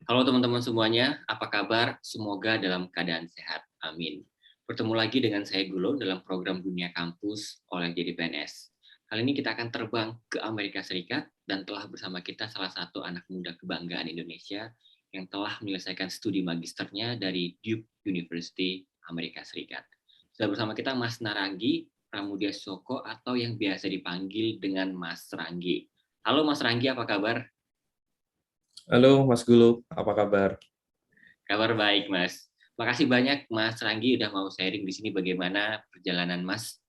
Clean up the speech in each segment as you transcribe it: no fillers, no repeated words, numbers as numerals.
Halo teman-teman semuanya, apa kabar? Semoga dalam keadaan sehat. Amin. Bertemu lagi dengan saya Gulo dalam program Dunia Kampus oleh Jadi PNS. Kali ini kita akan terbang ke Amerika Serikat dan telah bersama kita salah satu anak muda kebanggaan Indonesia yang telah menyelesaikan studi magisternya dari Duke University, Amerika Serikat. Sudah bersama kita Mas Naranggi Pramudia Soko atau yang biasa dipanggil dengan Mas Ranggi. Halo Mas Ranggi, apa kabar? Halo Mas Gulu, apa kabar? Kabar baik, Mas. Makasih banyak, Mas Ranggi, udah mau sharing di sini bagaimana perjalanan Mas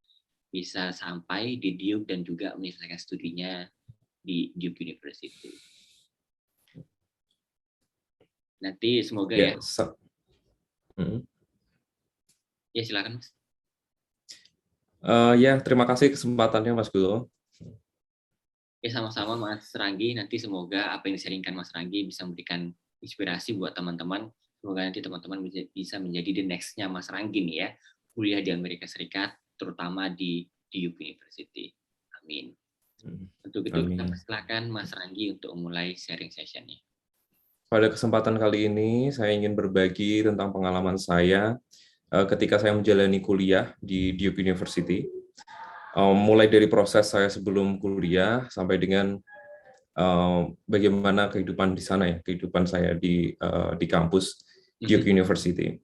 bisa sampai di Duke dan juga menyelesaikan studinya di Duke University. Nanti semoga ya. Ya, Hmm. Ya, silakan, Mas. Ya, terima kasih kesempatannya Mas Gulu. Ya, sama-sama, Mas Ranggi. Nanti semoga apa yang disaringkan Mas Ranggi bisa memberikan inspirasi buat teman-teman. Semoga nanti teman-teman bisa menjadi the next-nya Mas Ranggi nih ya. Kuliah di Amerika Serikat, terutama di Duke University. Amin. Untuk itu kita Amin. persilakan Mas Ranggi untuk memulai sharing session-nya. Pada kesempatan kali ini, saya ingin berbagi tentang pengalaman saya ketika saya menjalani kuliah di Duke University. Mulai dari proses saya sebelum kuliah sampai dengan bagaimana kehidupan di sana ya, kehidupan saya di kampus Duke University.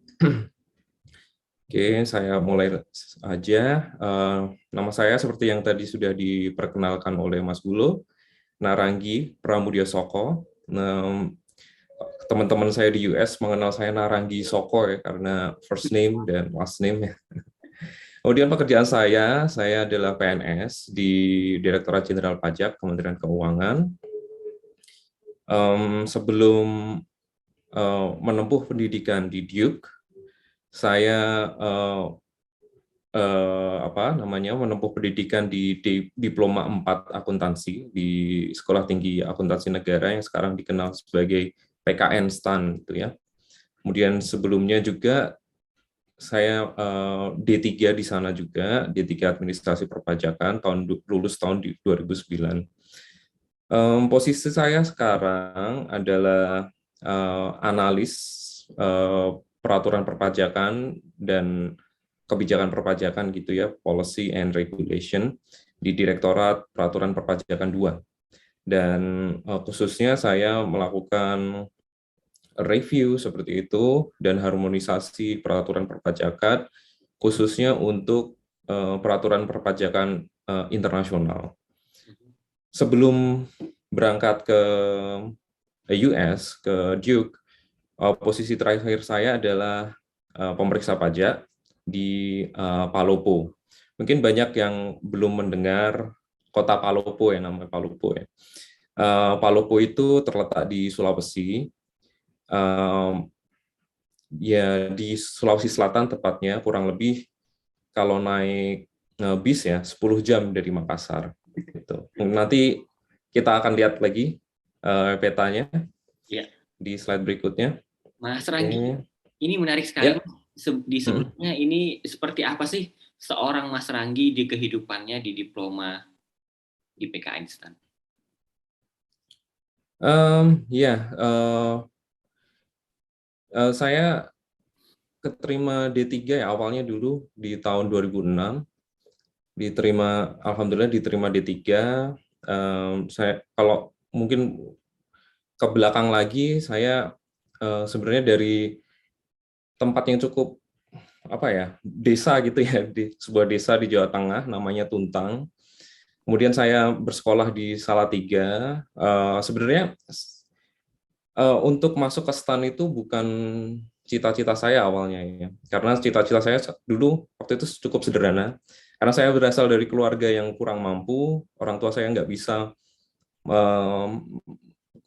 Oke, saya mulai aja. Nama saya seperti yang tadi sudah diperkenalkan oleh Mas Gulo, Naranggi Pramudia Soko. Teman-teman saya di US mengenal saya Naranggi Soko ya, karena first name dan last name ya. Kemudian pekerjaan saya adalah PNS di Direktorat Jenderal Pajak Kementerian Keuangan. Sebelum menempuh pendidikan di Duke, saya menempuh pendidikan di Diploma 4 Akuntansi di Sekolah Tinggi Akuntansi Negara yang sekarang dikenal sebagai PKN STAN gitu ya. Kemudian sebelumnya juga saya D3 di sana juga, D3 Administrasi Perpajakan lulus tahun 2009. Posisi saya sekarang adalah analis peraturan perpajakan dan kebijakan perpajakan gitu ya, policy and regulation di Direktorat Peraturan Perpajakan 2. Dan khususnya saya melakukan review seperti itu dan harmonisasi peraturan perpajakan khususnya untuk peraturan perpajakan internasional. Sebelum berangkat ke US, ke Duke, posisi terakhir saya adalah pemeriksa pajak di Palopo. Mungkin banyak yang belum mendengar kota Palopo ya, namanya Palopo ya. Palopo itu terletak di Sulawesi, ya di Sulawesi Selatan tepatnya, kurang lebih kalau naik bis ya 10 jam dari Makassar. Gitu. Nanti kita akan lihat lagi petanya Ya, di slide berikutnya. Mas Ranggi, Oke. ini menarik sekali. Ya. Di Hmm. sebelumnya ini seperti apa sih seorang Mas Ranggi di kehidupannya di diploma di PKN STAN? Ya, saya keterima D3 ya awalnya dulu di tahun 2006. Alhamdulillah diterima D3. Saya kalau mungkin ke belakang lagi, saya sebenarnya dari tempat yang cukup apa ya, desa gitu ya, di sebuah desa di Jawa Tengah namanya Tuntang. Kemudian saya bersekolah di Salatiga. Sebenarnya untuk masuk ke STAN itu bukan cita-cita saya awalnya ya, karena cita-cita saya dulu waktu itu cukup sederhana. Karena saya berasal dari keluarga yang kurang mampu, orang tua saya nggak bisa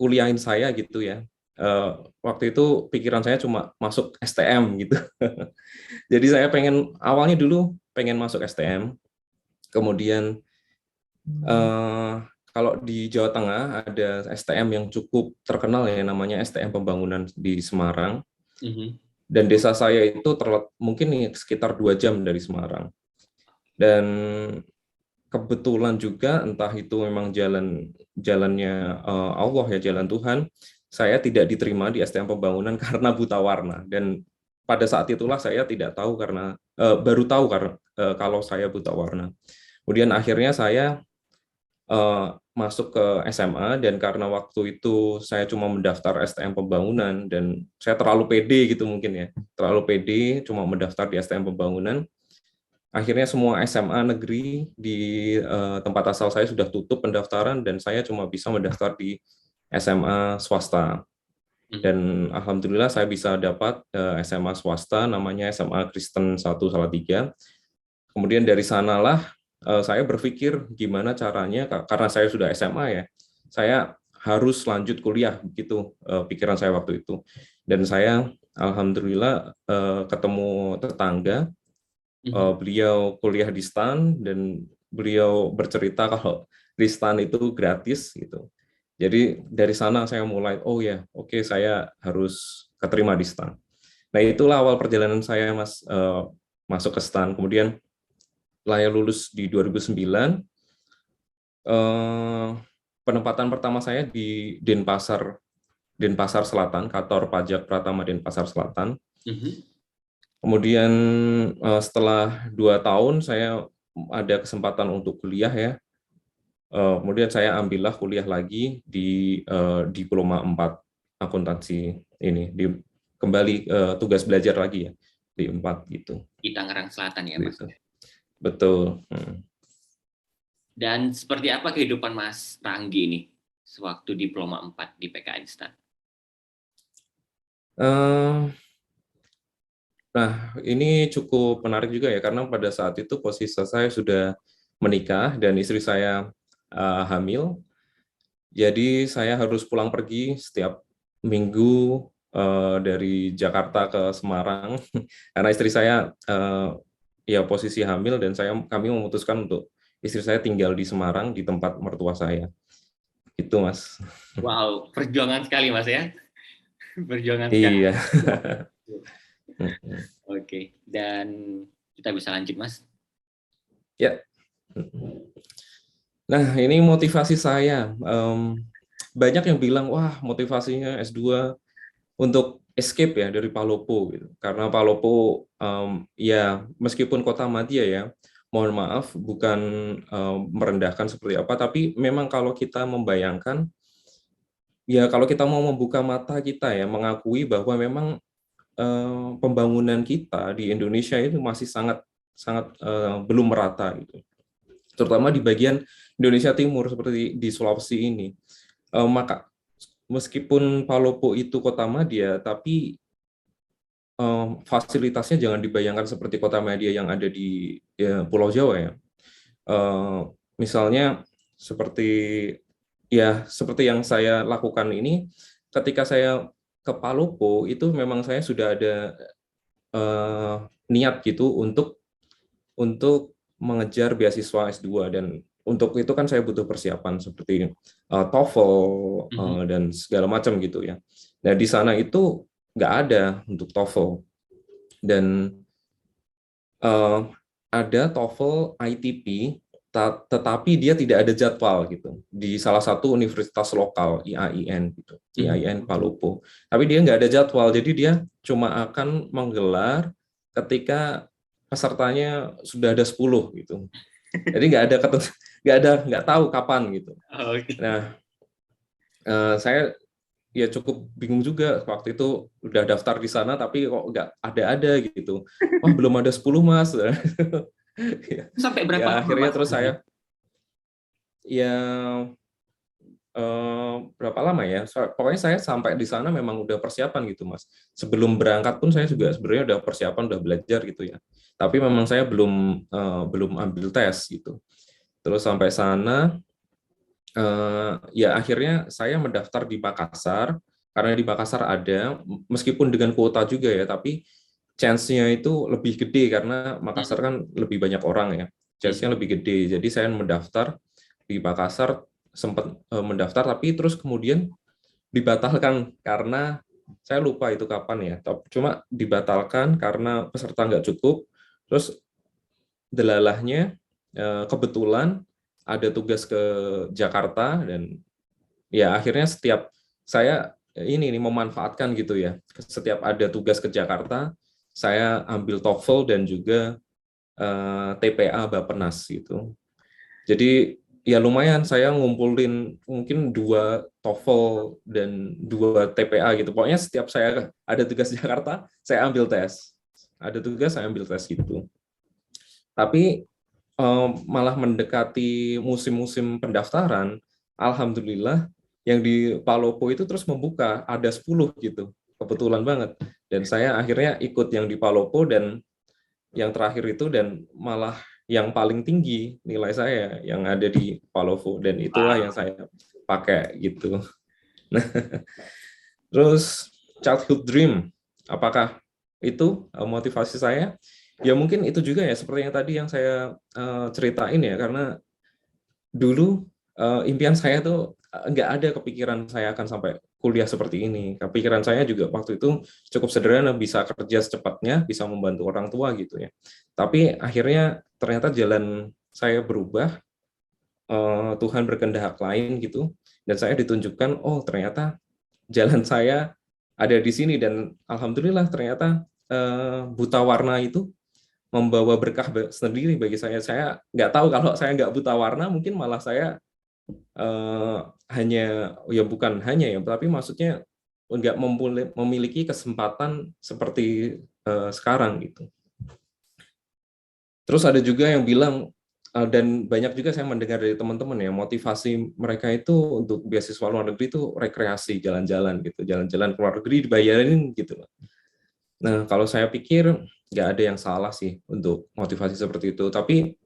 kuliahin saya gitu ya. Waktu itu pikiran saya cuma masuk STM gitu. Jadi saya awalnya dulu pengen masuk STM, kemudian kalau di Jawa Tengah ada STM yang cukup terkenal ya, namanya STM Pembangunan di Semarang, dan desa saya itu mungkin sekitar 2 jam dari Semarang. Dan kebetulan juga entah itu memang jalannya Allah ya, jalan Tuhan, saya tidak diterima di STM Pembangunan karena buta warna. Dan pada saat itulah saya tidak tahu karena baru tahu karena kalau saya buta warna. Kemudian akhirnya saya masuk ke SMA, dan karena waktu itu saya cuma mendaftar STM Pembangunan dan saya terlalu pede gitu mungkin ya, terlalu pede cuma mendaftar di STM Pembangunan. Akhirnya semua SMA negeri di tempat asal saya sudah tutup pendaftaran dan saya cuma bisa mendaftar di SMA swasta. Dan alhamdulillah saya bisa dapat SMA swasta namanya SMA Kristen 1 Salatiga. Kemudian dari sanalah saya berpikir gimana caranya, karena saya sudah SMA ya, saya harus lanjut kuliah, begitu pikiran saya waktu itu. Dan saya alhamdulillah ketemu tetangga, beliau kuliah di STAN dan beliau bercerita kalau di STAN itu gratis gitu. Jadi dari sana saya mulai, oh ya, oke, saya harus keterima di STAN. Nah itulah awal perjalanan saya Mas masuk ke STAN. Kemudian saya lulus di 2009. Penempatan pertama saya di Denpasar Selatan, Kantor Pajak Pratama Denpasar Selatan. Kemudian setelah 2 tahun saya ada kesempatan untuk kuliah ya. Kemudian saya ambillah kuliah lagi di Diploma 4 Akuntansi ini, kembali tugas belajar lagi ya di 4 gitu. Di Tangerang Selatan ya Mas? Gitu. Betul. Dan seperti apa kehidupan Mas Ranggi ini sewaktu Diploma 4 di PKN STAN? Nah, ini cukup menarik juga ya, karena pada saat itu posisi saya sudah menikah dan istri saya hamil. Jadi saya harus pulang pergi setiap minggu dari Jakarta ke Semarang karena istri saya ya posisi hamil, dan kami memutuskan untuk istri saya tinggal di Semarang di tempat mertua saya. Itu Mas. Wow, perjuangan sekali Mas ya. Perjuangan sekali. Iya. Oke, dan kita bisa lanjut Mas. Ya. Nah, ini motivasi saya. Banyak yang bilang, wah motivasinya S2 untuk escape ya dari Palopo gitu. Karena Palopo ya meskipun kota madya ya, mohon maaf bukan merendahkan seperti apa, tapi memang kalau kita membayangkan ya, kalau kita mau membuka mata kita ya, mengakui bahwa memang pembangunan kita di Indonesia itu masih sangat belum merata gitu. Terutama di bagian Indonesia Timur seperti di Sulawesi ini. Maka meskipun Palopo itu kota madya, tapi fasilitasnya jangan dibayangkan seperti kota madya yang ada di Pulau Jawa ya. Misalnya seperti yang saya lakukan ini, ketika saya ke Palopo itu memang saya sudah ada niat gitu untuk mengejar beasiswa S2, dan untuk itu kan saya butuh persiapan seperti TOEFL dan segala macam gitu ya. Nah di sana itu nggak ada untuk TOEFL, dan ada TOEFL ITP, tetapi dia tidak ada jadwal gitu di salah satu universitas lokal IAIN gitu, IAIN Palopo. Tapi dia nggak ada jadwal, jadi dia cuma akan menggelar ketika pesertanya sudah ada 10 gitu. Jadi nggak tahu kapan gitu. Nah, saya ya cukup bingung juga waktu itu, udah daftar di sana tapi kok nggak ada gitu. Wah, belum ada 10 Mas. Sampai berapa ya lama akhirnya Mas? terus saya ya berapa lama ya, pokoknya saya sampai di sana memang udah persiapan gitu Mas. Sebelum berangkat pun saya juga sebenarnya udah persiapan, udah belajar gitu ya, tapi memang saya belum ambil tes gitu. Terus sampai sana ya akhirnya saya mendaftar di Makassar, karena di Makassar ada, meskipun dengan kuota juga ya, tapi chance-nya itu lebih gede karena Makassar kan lebih banyak orang ya, chance-nya lebih gede. Jadi saya mendaftar di Makassar, sempat mendaftar tapi terus kemudian dibatalkan karena saya lupa itu kapan ya, cuma dibatalkan karena peserta nggak cukup. Terus delalahnya kebetulan ada tugas ke Jakarta, dan ya akhirnya setiap saya ini memanfaatkan gitu ya. Setiap ada tugas ke Jakarta, saya ambil TOEFL dan juga TPA Bappenas gitu. Jadi ya lumayan saya ngumpulin mungkin 2 TOEFL dan 2 TPA gitu. Pokoknya setiap saya ada tugas di Jakarta, saya ambil tes. Ada tugas saya ambil tes gitu. Tapi malah mendekati musim-musim pendaftaran, alhamdulillah yang di Palopo itu terus membuka, ada 10 gitu. Kebetulan banget. Dan saya akhirnya ikut yang di Palopo dan yang terakhir itu, dan malah yang paling tinggi nilai saya yang ada di Palopo, dan itulah yang saya pakai gitu. Nah, terus childhood dream, apakah itu motivasi saya? Ya mungkin itu juga ya seperti yang tadi yang saya ceritain ya, karena dulu impian saya tuh nggak ada kepikiran saya akan sampai kuliah seperti ini. Kepikiran saya juga waktu itu cukup sederhana, bisa kerja secepatnya, bisa membantu orang tua gitu ya. Tapi akhirnya ternyata jalan saya berubah, Tuhan berkehendak lain gitu, dan saya ditunjukkan, oh ternyata jalan saya ada di sini, dan alhamdulillah ternyata buta warna itu membawa berkah sendiri bagi saya. Saya nggak tahu kalau saya nggak buta warna, mungkin malah saya hanya, ya bukan hanya ya, tapi maksudnya nggak memiliki kesempatan seperti sekarang gitu. Terus ada juga yang bilang, dan banyak juga saya mendengar dari teman-teman ya, motivasi mereka itu untuk beasiswa luar negeri itu rekreasi, jalan-jalan gitu, jalan-jalan ke luar negeri dibayarin gitu. Nah, kalau saya pikir nggak ada yang salah sih untuk motivasi seperti itu, tapi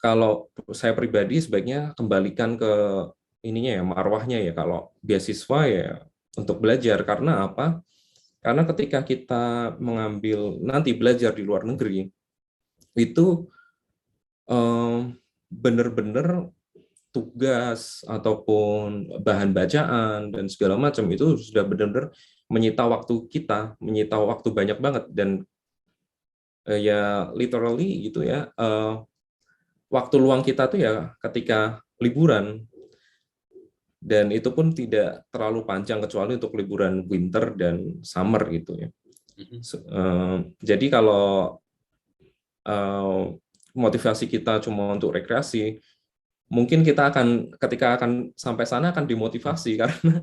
kalau saya pribadi sebaiknya kembalikan ke ininya ya, marwahnya ya, kalau beasiswa ya untuk belajar. Karena apa? Karena ketika kita mengambil nanti belajar di luar negeri, itu benar-benar tugas ataupun bahan bacaan dan segala macam itu sudah benar-benar menyita waktu kita, menyita waktu banyak banget, dan ya literally gitu ya, waktu luang kita tuh ya ketika liburan, dan itu pun tidak terlalu panjang kecuali untuk liburan winter dan summer gitu ya. Jadi kalau motivasi kita cuma untuk rekreasi, mungkin kita akan ketika akan sampai sana akan dimotivasi karena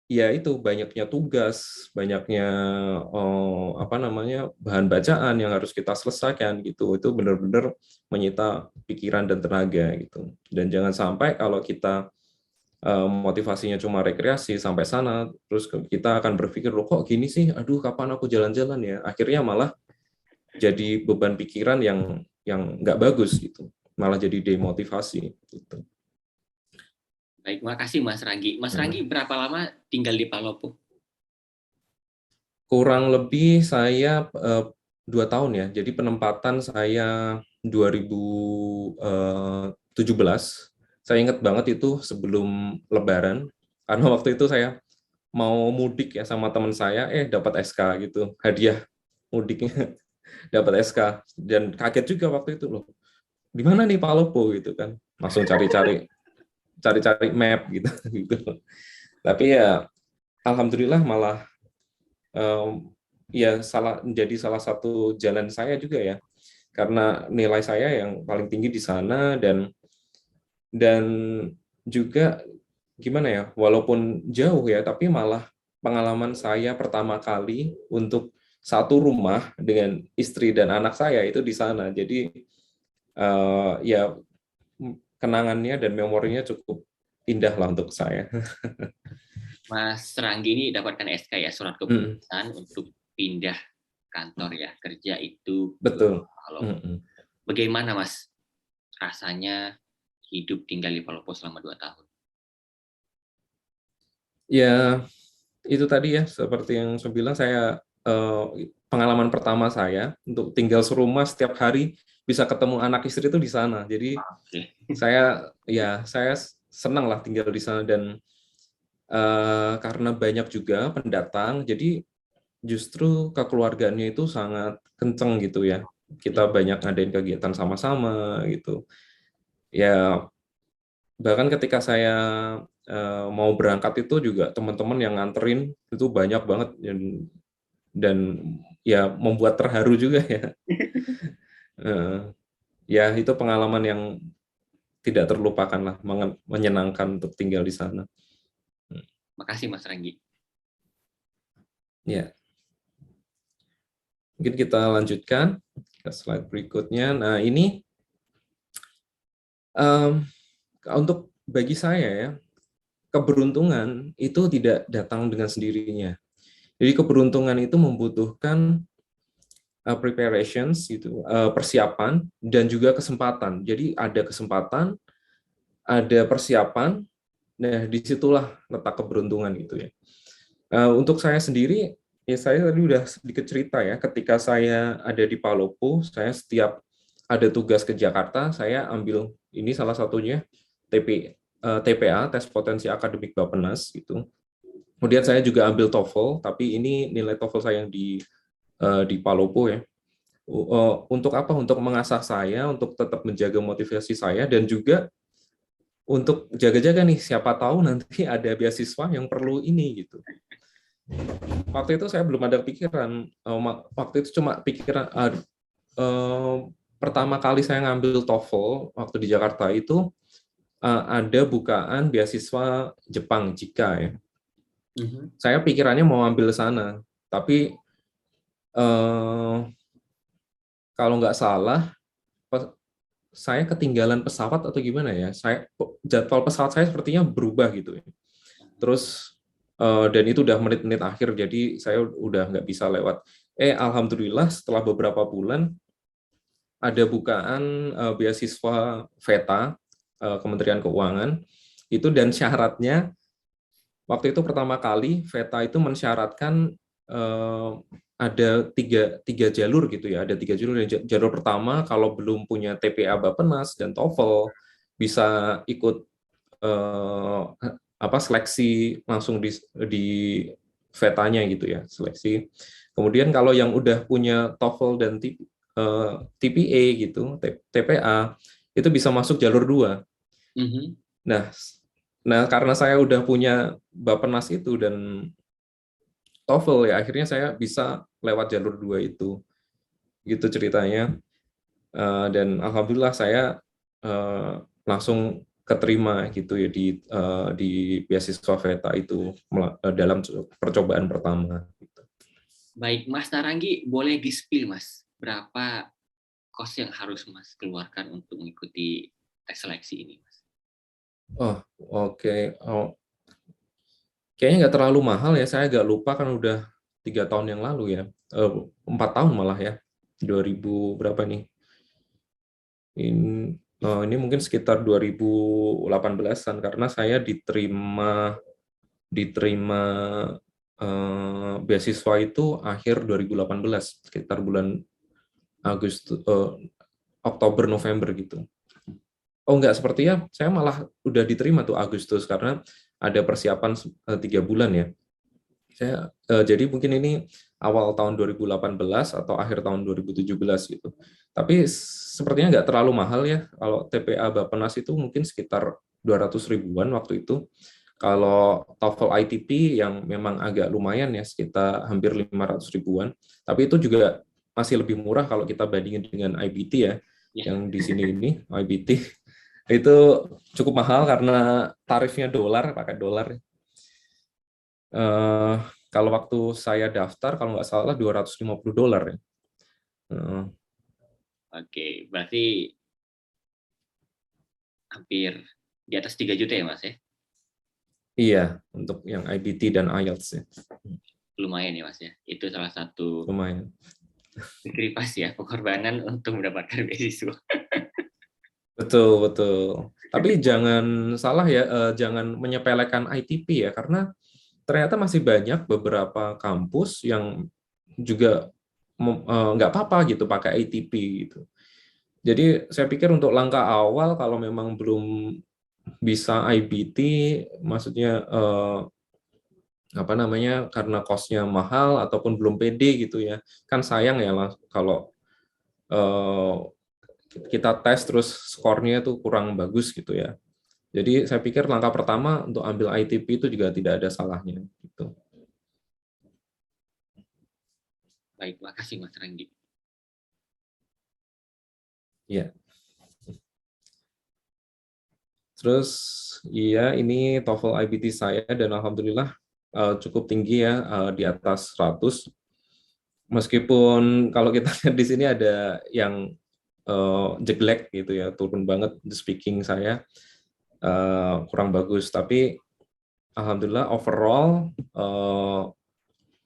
ya itu banyaknya tugas, banyaknya apa namanya, bahan bacaan yang harus kita selesaikan gitu. Itu benar-benar menyita pikiran dan tenaga gitu. Dan jangan sampai kalau kita motivasinya cuma rekreasi sampai sana, terus kita akan berpikir, loh kok gini sih, aduh kapan aku jalan-jalan ya. Akhirnya malah jadi beban pikiran yang nggak bagus gitu, malah jadi demotivasi gitu. Baik, makasih Mas Ranggi. Mas Ranggi berapa lama tinggal di Palopo? Kurang lebih saya 2 tahun ya. Jadi penempatan saya 2017. Saya ingat banget itu sebelum Lebaran, karena waktu itu saya mau mudik ya sama teman saya, dapat SK gitu, hadiah mudiknya dapat SK, dan kaget juga waktu itu, loh di mana nih Palopo gitu kan, langsung cari-cari map gitu gitu. Tapi ya alhamdulillah malah ya menjadi salah satu jalan saya juga ya, karena nilai saya yang paling tinggi di sana, dan juga gimana ya, walaupun jauh ya, tapi malah pengalaman saya pertama kali untuk satu rumah dengan istri dan anak saya itu di sana. Jadi ya kenangannya dan memorinya cukup indah lah untuk saya. Mas Ranggi ini dapatkan SK ya, surat keputusan untuk pindah kantor ya, kerja itu Betul. Palopo. Bagaimana Mas rasanya hidup tinggal di Palopo selama 2 tahun? Ya, itu tadi ya, seperti yang saya bilang, saya pengalaman pertama saya untuk tinggal serumah setiap hari, bisa ketemu anak istri itu di sana. Jadi saya senang lah tinggal di sana, dan karena banyak juga pendatang, jadi justru kekeluargaannya itu sangat kenceng gitu ya. Kita banyak ngadain kegiatan sama-sama gitu. Ya bahkan ketika saya mau berangkat itu juga teman-teman yang nganterin itu banyak banget, dan ya membuat terharu juga ya. Eh, Ya itu pengalaman yang tidak terlupakan lah, menyenangkan untuk tinggal di sana. Makasih Mas Ranggi. Ya, mungkin kita lanjutkan ke slide berikutnya. Nah ini untuk bagi saya ya, keberuntungan itu tidak datang dengan sendirinya. Jadi keberuntungan itu membutuhkan preparations gitu, persiapan dan juga kesempatan. Jadi ada kesempatan, ada persiapan. Nah, disitulah letak keberuntungan gitu ya. Untuk saya sendiri, ya saya tadi udah sedikit cerita ya. Ketika saya ada di Palopo, saya setiap ada tugas ke Jakarta, saya ambil ini salah satunya TPA, tes potensi akademik Bappenas gitu. Kemudian saya juga ambil TOEFL, tapi ini nilai TOEFL saya yang di Palopo ya. Untuk apa? Untuk mengasah saya, untuk tetap menjaga motivasi saya, dan juga untuk jaga-jaga nih, siapa tahu nanti ada beasiswa yang perlu ini gitu. Waktu itu saya belum ada pikiran, waktu itu cuma pikiran, pertama kali saya ngambil TOEFL waktu di Jakarta itu ada bukaan beasiswa Jepang, JICA ya. Saya pikirannya mau ambil sana, tapi kalau nggak salah saya ketinggalan pesawat atau gimana ya. Jadwal pesawat saya sepertinya berubah gitu ya. Terus dan itu udah menit-menit akhir, jadi saya udah nggak bisa lewat. Alhamdulillah setelah beberapa bulan ada bukaan beasiswa VETA, Kementerian Keuangan itu, dan syaratnya waktu itu pertama kali VETA itu mensyaratkan ada tiga jalur gitu ya, ada tiga jalur. Jalur pertama kalau belum punya TPA Bappenas dan TOEFL bisa ikut seleksi langsung di VETA-nya gitu ya, seleksi. Kemudian kalau yang udah punya TOEFL dan TPA gitu, TPA, itu bisa masuk jalur 2. Nah, karena saya udah punya Bappenas itu dan TOEFL ya, akhirnya saya bisa lewat jalur 2 itu. Gitu ceritanya. Dan alhamdulillah saya langsung keterima gitu ya di beasiswa VETA itu dalam percobaan pertama. Baik, Mas Naranggi, boleh di-spill Mas, berapa kos yang harus Mas keluarkan untuk mengikuti tes seleksi ini, Mas? Oh, oke. Oh, kayaknya nggak terlalu mahal ya, saya agak lupa kan udah 3 tahun yang lalu ya, 4 tahun malah ya, 2000 berapa nih? Ini mungkin sekitar 2018-an, karena saya diterima beasiswa itu akhir 2018, sekitar bulan Oktober November gitu. Oh enggak, sepertinya saya malah udah diterima tuh Agustus, karena ada persiapan 3 bulan ya. Jadi mungkin ini awal tahun 2018 atau akhir tahun 2017 gitu. Tapi sepertinya nggak terlalu mahal ya. Kalau TPA Bappenas itu mungkin sekitar 200 ribuan waktu itu. Kalau TOEFL ITP yang memang agak lumayan ya, sekitar hampir 500 ribuan. Tapi itu juga masih lebih murah kalau kita bandingin dengan IBT ya. Yang di sini ini IBT itu cukup mahal karena tarifnya dolar, pakai dolar. Kalau waktu saya daftar, kalau nggak salah $250 ya. Oke, berarti hampir di atas 3 juta ya Mas ya? Iya, untuk yang IBT dan IELTS ya. Lumayan ya Mas ya, itu salah satu Lumayan. sakrifice ya, pengorbanan untuk mendapatkan beasiswa. Betul, betul. Tapi jangan salah ya, jangan menyepelekan ITP ya, karena ternyata masih banyak beberapa kampus yang juga nggak apa-apa gitu pakai ITP gitu. Jadi saya pikir untuk langkah awal kalau memang belum bisa IBT, maksudnya apa namanya, karena kosnya mahal ataupun belum pede gitu ya, kan sayang ya kalau kita tes terus skornya tuh kurang bagus gitu ya. Jadi saya pikir langkah pertama untuk ambil ITP itu juga tidak ada salahnya. Gitu. Baik, makasih Mas Ranggi. Ya. Terus iya ini TOEFL IBT saya dan alhamdulillah cukup tinggi ya, di atas 100. Meskipun kalau kita lihat di sini ada yang jelek gitu ya, turun banget speaking saya, kurang bagus. Tapi alhamdulillah overall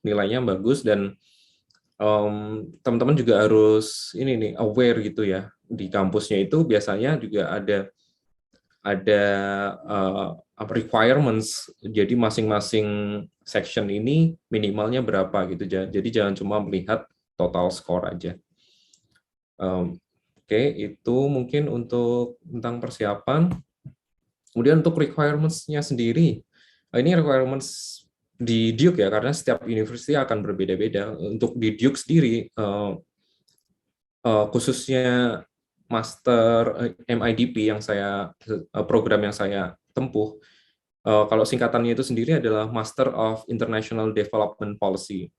nilainya bagus dan teman-teman juga harus ini nih aware gitu ya, di kampusnya itu biasanya juga ada requirements, jadi masing-masing section ini minimalnya berapa gitu, jadi jangan cuma melihat total score aja. Oke, itu mungkin untuk tentang persiapan. Kemudian untuk requirements-nya sendiri, ini requirements di Duke ya, karena setiap university akan berbeda-beda. Untuk di Duke sendiri, khususnya master MIDP yang program yang saya tempuh, kalau singkatannya itu sendiri adalah Master of International Development Policy.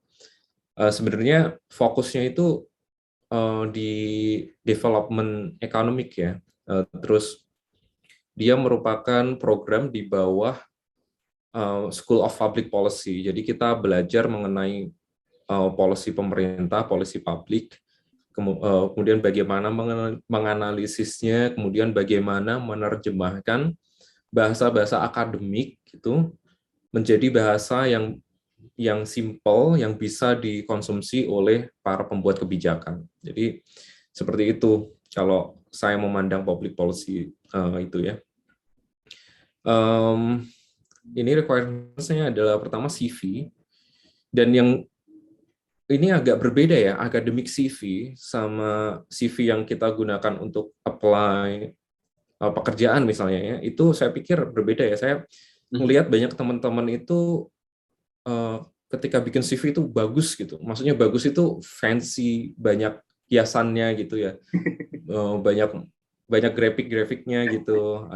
Sebenarnya fokusnya itu di development economic ya. Terus dia merupakan program di bawah School of Public Policy. Jadi kita belajar mengenai policy pemerintah, policy publik, kemudian bagaimana menganalisisnya, kemudian bagaimana menerjemahkan bahasa-bahasa akademik gitu menjadi bahasa yang simple, yang bisa dikonsumsi oleh para pembuat kebijakan. Jadi seperti itu kalau saya memandang public policy itu ya. Ini requirements-nya adalah pertama CV, dan yang ini agak berbeda ya, academic CV sama CV yang kita gunakan untuk apply pekerjaan misalnya ya, itu saya pikir berbeda ya. Saya melihat banyak teman-teman itu ketika bikin CV itu bagus gitu. Maksudnya bagus itu fancy, banyak hiasannya gitu ya. Banyak grafik-grafiknya gitu,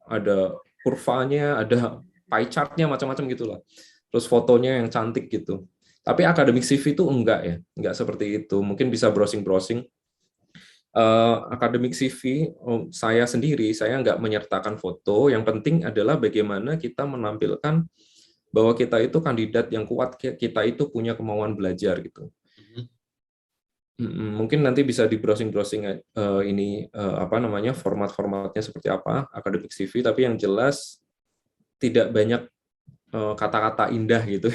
ada kurvanya, ada pie chart-nya macam-macam gitulah. Terus fotonya yang cantik gitu. Tapi akademik CV itu enggak ya, enggak seperti itu. Mungkin bisa browsing-browsing. Akademik CV saya sendiri, saya enggak menyertakan foto. Yang penting adalah bagaimana kita menampilkan bahwa kita itu kandidat yang kuat, kita itu punya kemauan belajar gitu. Mungkin nanti bisa di browsing ini format-formatnya seperti apa akademik CV, tapi yang jelas tidak banyak kata-kata indah gitu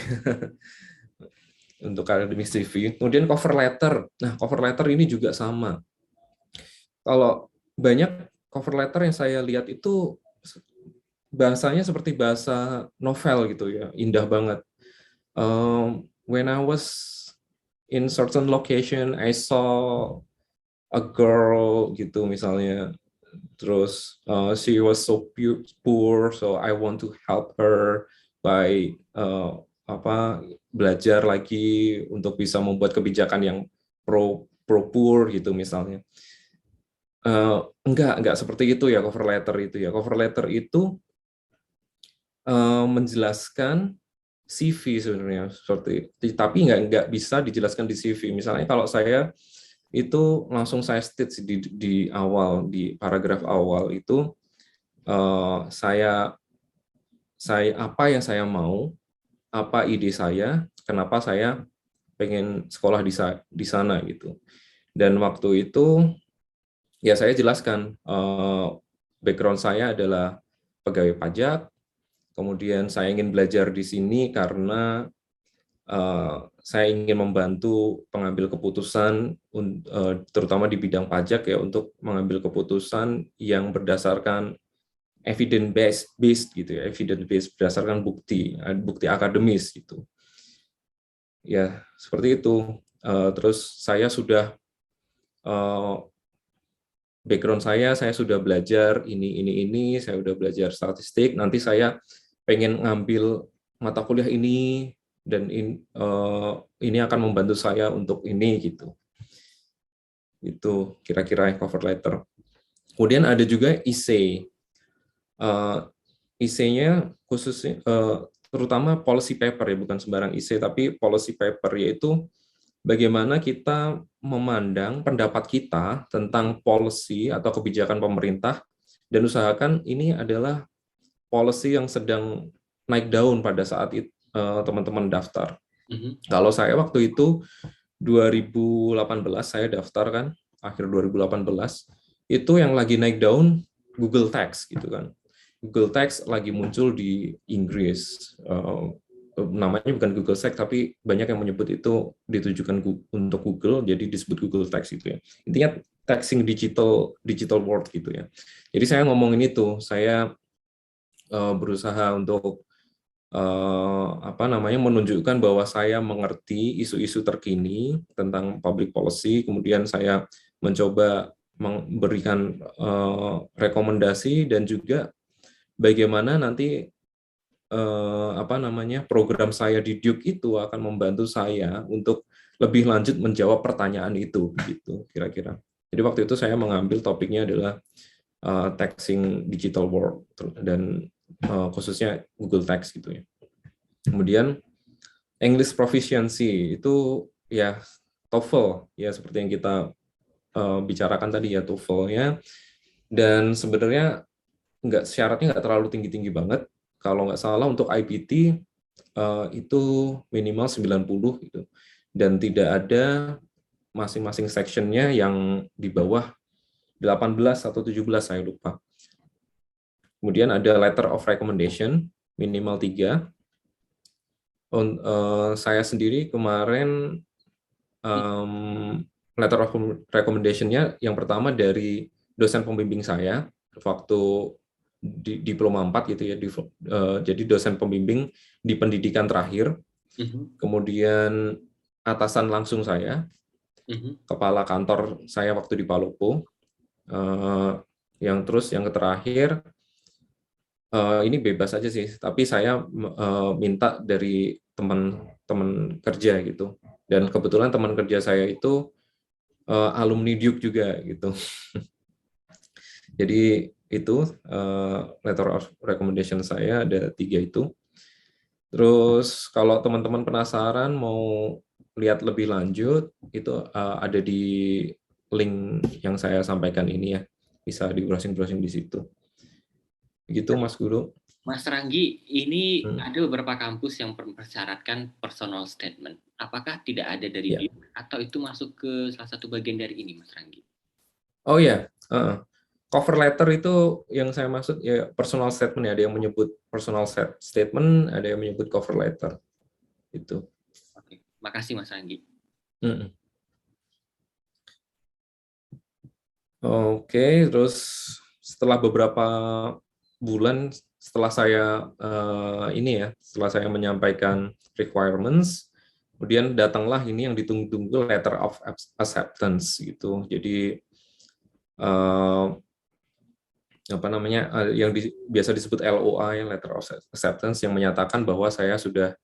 untuk akademik CV. Kemudian cover letter. Nah, cover letter ini juga sama. Kalau banyak cover letter yang saya lihat itu bahasanya seperti bahasa novel gitu ya, indah banget. When I was in certain location, I saw a girl gitu misalnya. Terus she was so poor, so I want to help her by belajar lagi untuk bisa membuat kebijakan yang pro poor gitu misalnya. Enggak seperti itu ya cover letter itu ya. Cover letter itu menjelaskan CV sebenarnya, tapi nggak bisa dijelaskan di CV. Misalnya kalau saya itu langsung saya state di awal, di paragraf awal itu saya apa yang saya mau, apa ide saya, kenapa saya pengen sekolah di sana gitu. Dan waktu itu ya saya jelaskan background saya adalah pegawai pajak. Kemudian saya ingin belajar di sini karena saya ingin membantu pengambil keputusan, terutama di bidang pajak ya, untuk mengambil keputusan yang berdasarkan evidence based gitu ya, evidence based berdasarkan bukti akademis gitu. Ya seperti itu. Terus saya sudah background saya sudah belajar ini, saya sudah belajar statistik, nanti saya pengen ngambil mata kuliah ini, dan ini akan membantu saya untuk ini gitu. Itu kira-kira cover letter. Kemudian ada juga essay. IC-nya khususnya terutama policy paper ya, bukan sembarang IC tapi policy paper, yaitu bagaimana kita memandang pendapat kita tentang policy atau kebijakan pemerintah dan usahakan ini adalah policy yang sedang naik daun pada saat teman-teman daftar. Kalau saya waktu itu 2018 saya daftar kan, akhir 2018, itu yang lagi naik daun Google Text gitu kan. Google Text lagi muncul di Inggris. Namanya bukan Google Text, tapi banyak yang menyebut itu ditujukan untuk Google, jadi disebut Google Text gitu ya. Intinya texting digital world gitu ya. Jadi saya ngomongin itu, saya berusaha untuk menunjukkan bahwa saya mengerti isu-isu terkini tentang public policy, kemudian saya mencoba memberikan rekomendasi dan juga bagaimana nanti program saya di Duke itu akan membantu saya untuk lebih lanjut menjawab pertanyaan itu, gitu kira-kira. Jadi waktu itu saya mengambil topiknya adalah texting digital world dan khususnya Google Text gitu ya. Kemudian English proficiency itu ya TOEFL ya, seperti yang kita bicarakan tadi ya, TOEFL-nya, dan sebenarnya syaratnya nggak terlalu tinggi-tinggi banget. Kalau nggak salah untuk IPT itu minimal 90 gitu, dan tidak ada masing-masing sectionnya yang di bawah 18 atau 17, saya lupa. Kemudian ada letter of recommendation minimal 3. Saya sendiri kemarin letter of recommendation-nya yang pertama dari dosen pembimbing saya waktu diploma 4 gitu ya, jadi dosen pembimbing di pendidikan terakhir. Kemudian atasan langsung saya, kepala kantor saya waktu di Palopo. Yang terakhir ini bebas aja sih, tapi saya minta dari teman-teman kerja gitu, dan kebetulan teman kerja saya itu alumni Duke juga gitu. Jadi itu letter of recommendation saya ada 3 itu. Terus kalau teman-teman penasaran mau lihat lebih lanjut, itu ada di link yang saya sampaikan ini ya, bisa di browsing-browsing di situ. Begitu Mas Guru. Mas Ranggi, ini ada beberapa kampus yang mempersyaratkan personal statement. Apakah tidak ada dari Duke atau itu masuk ke salah satu bagian dari ini, Mas Ranggi? Oh ya, cover letter itu yang saya maksud ya, personal statement ya. Ada yang menyebut personal statement, ada yang menyebut cover letter. Itu. Oke, makasih Mas Ranggi. Oke, terus setelah beberapa bulan setelah saya setelah saya menyampaikan requirements, kemudian datanglah ini yang ditunggu-tunggu letter of acceptance gitu. Jadi yang biasa disebut LOA, letter of acceptance, yang menyatakan bahwa saya sudah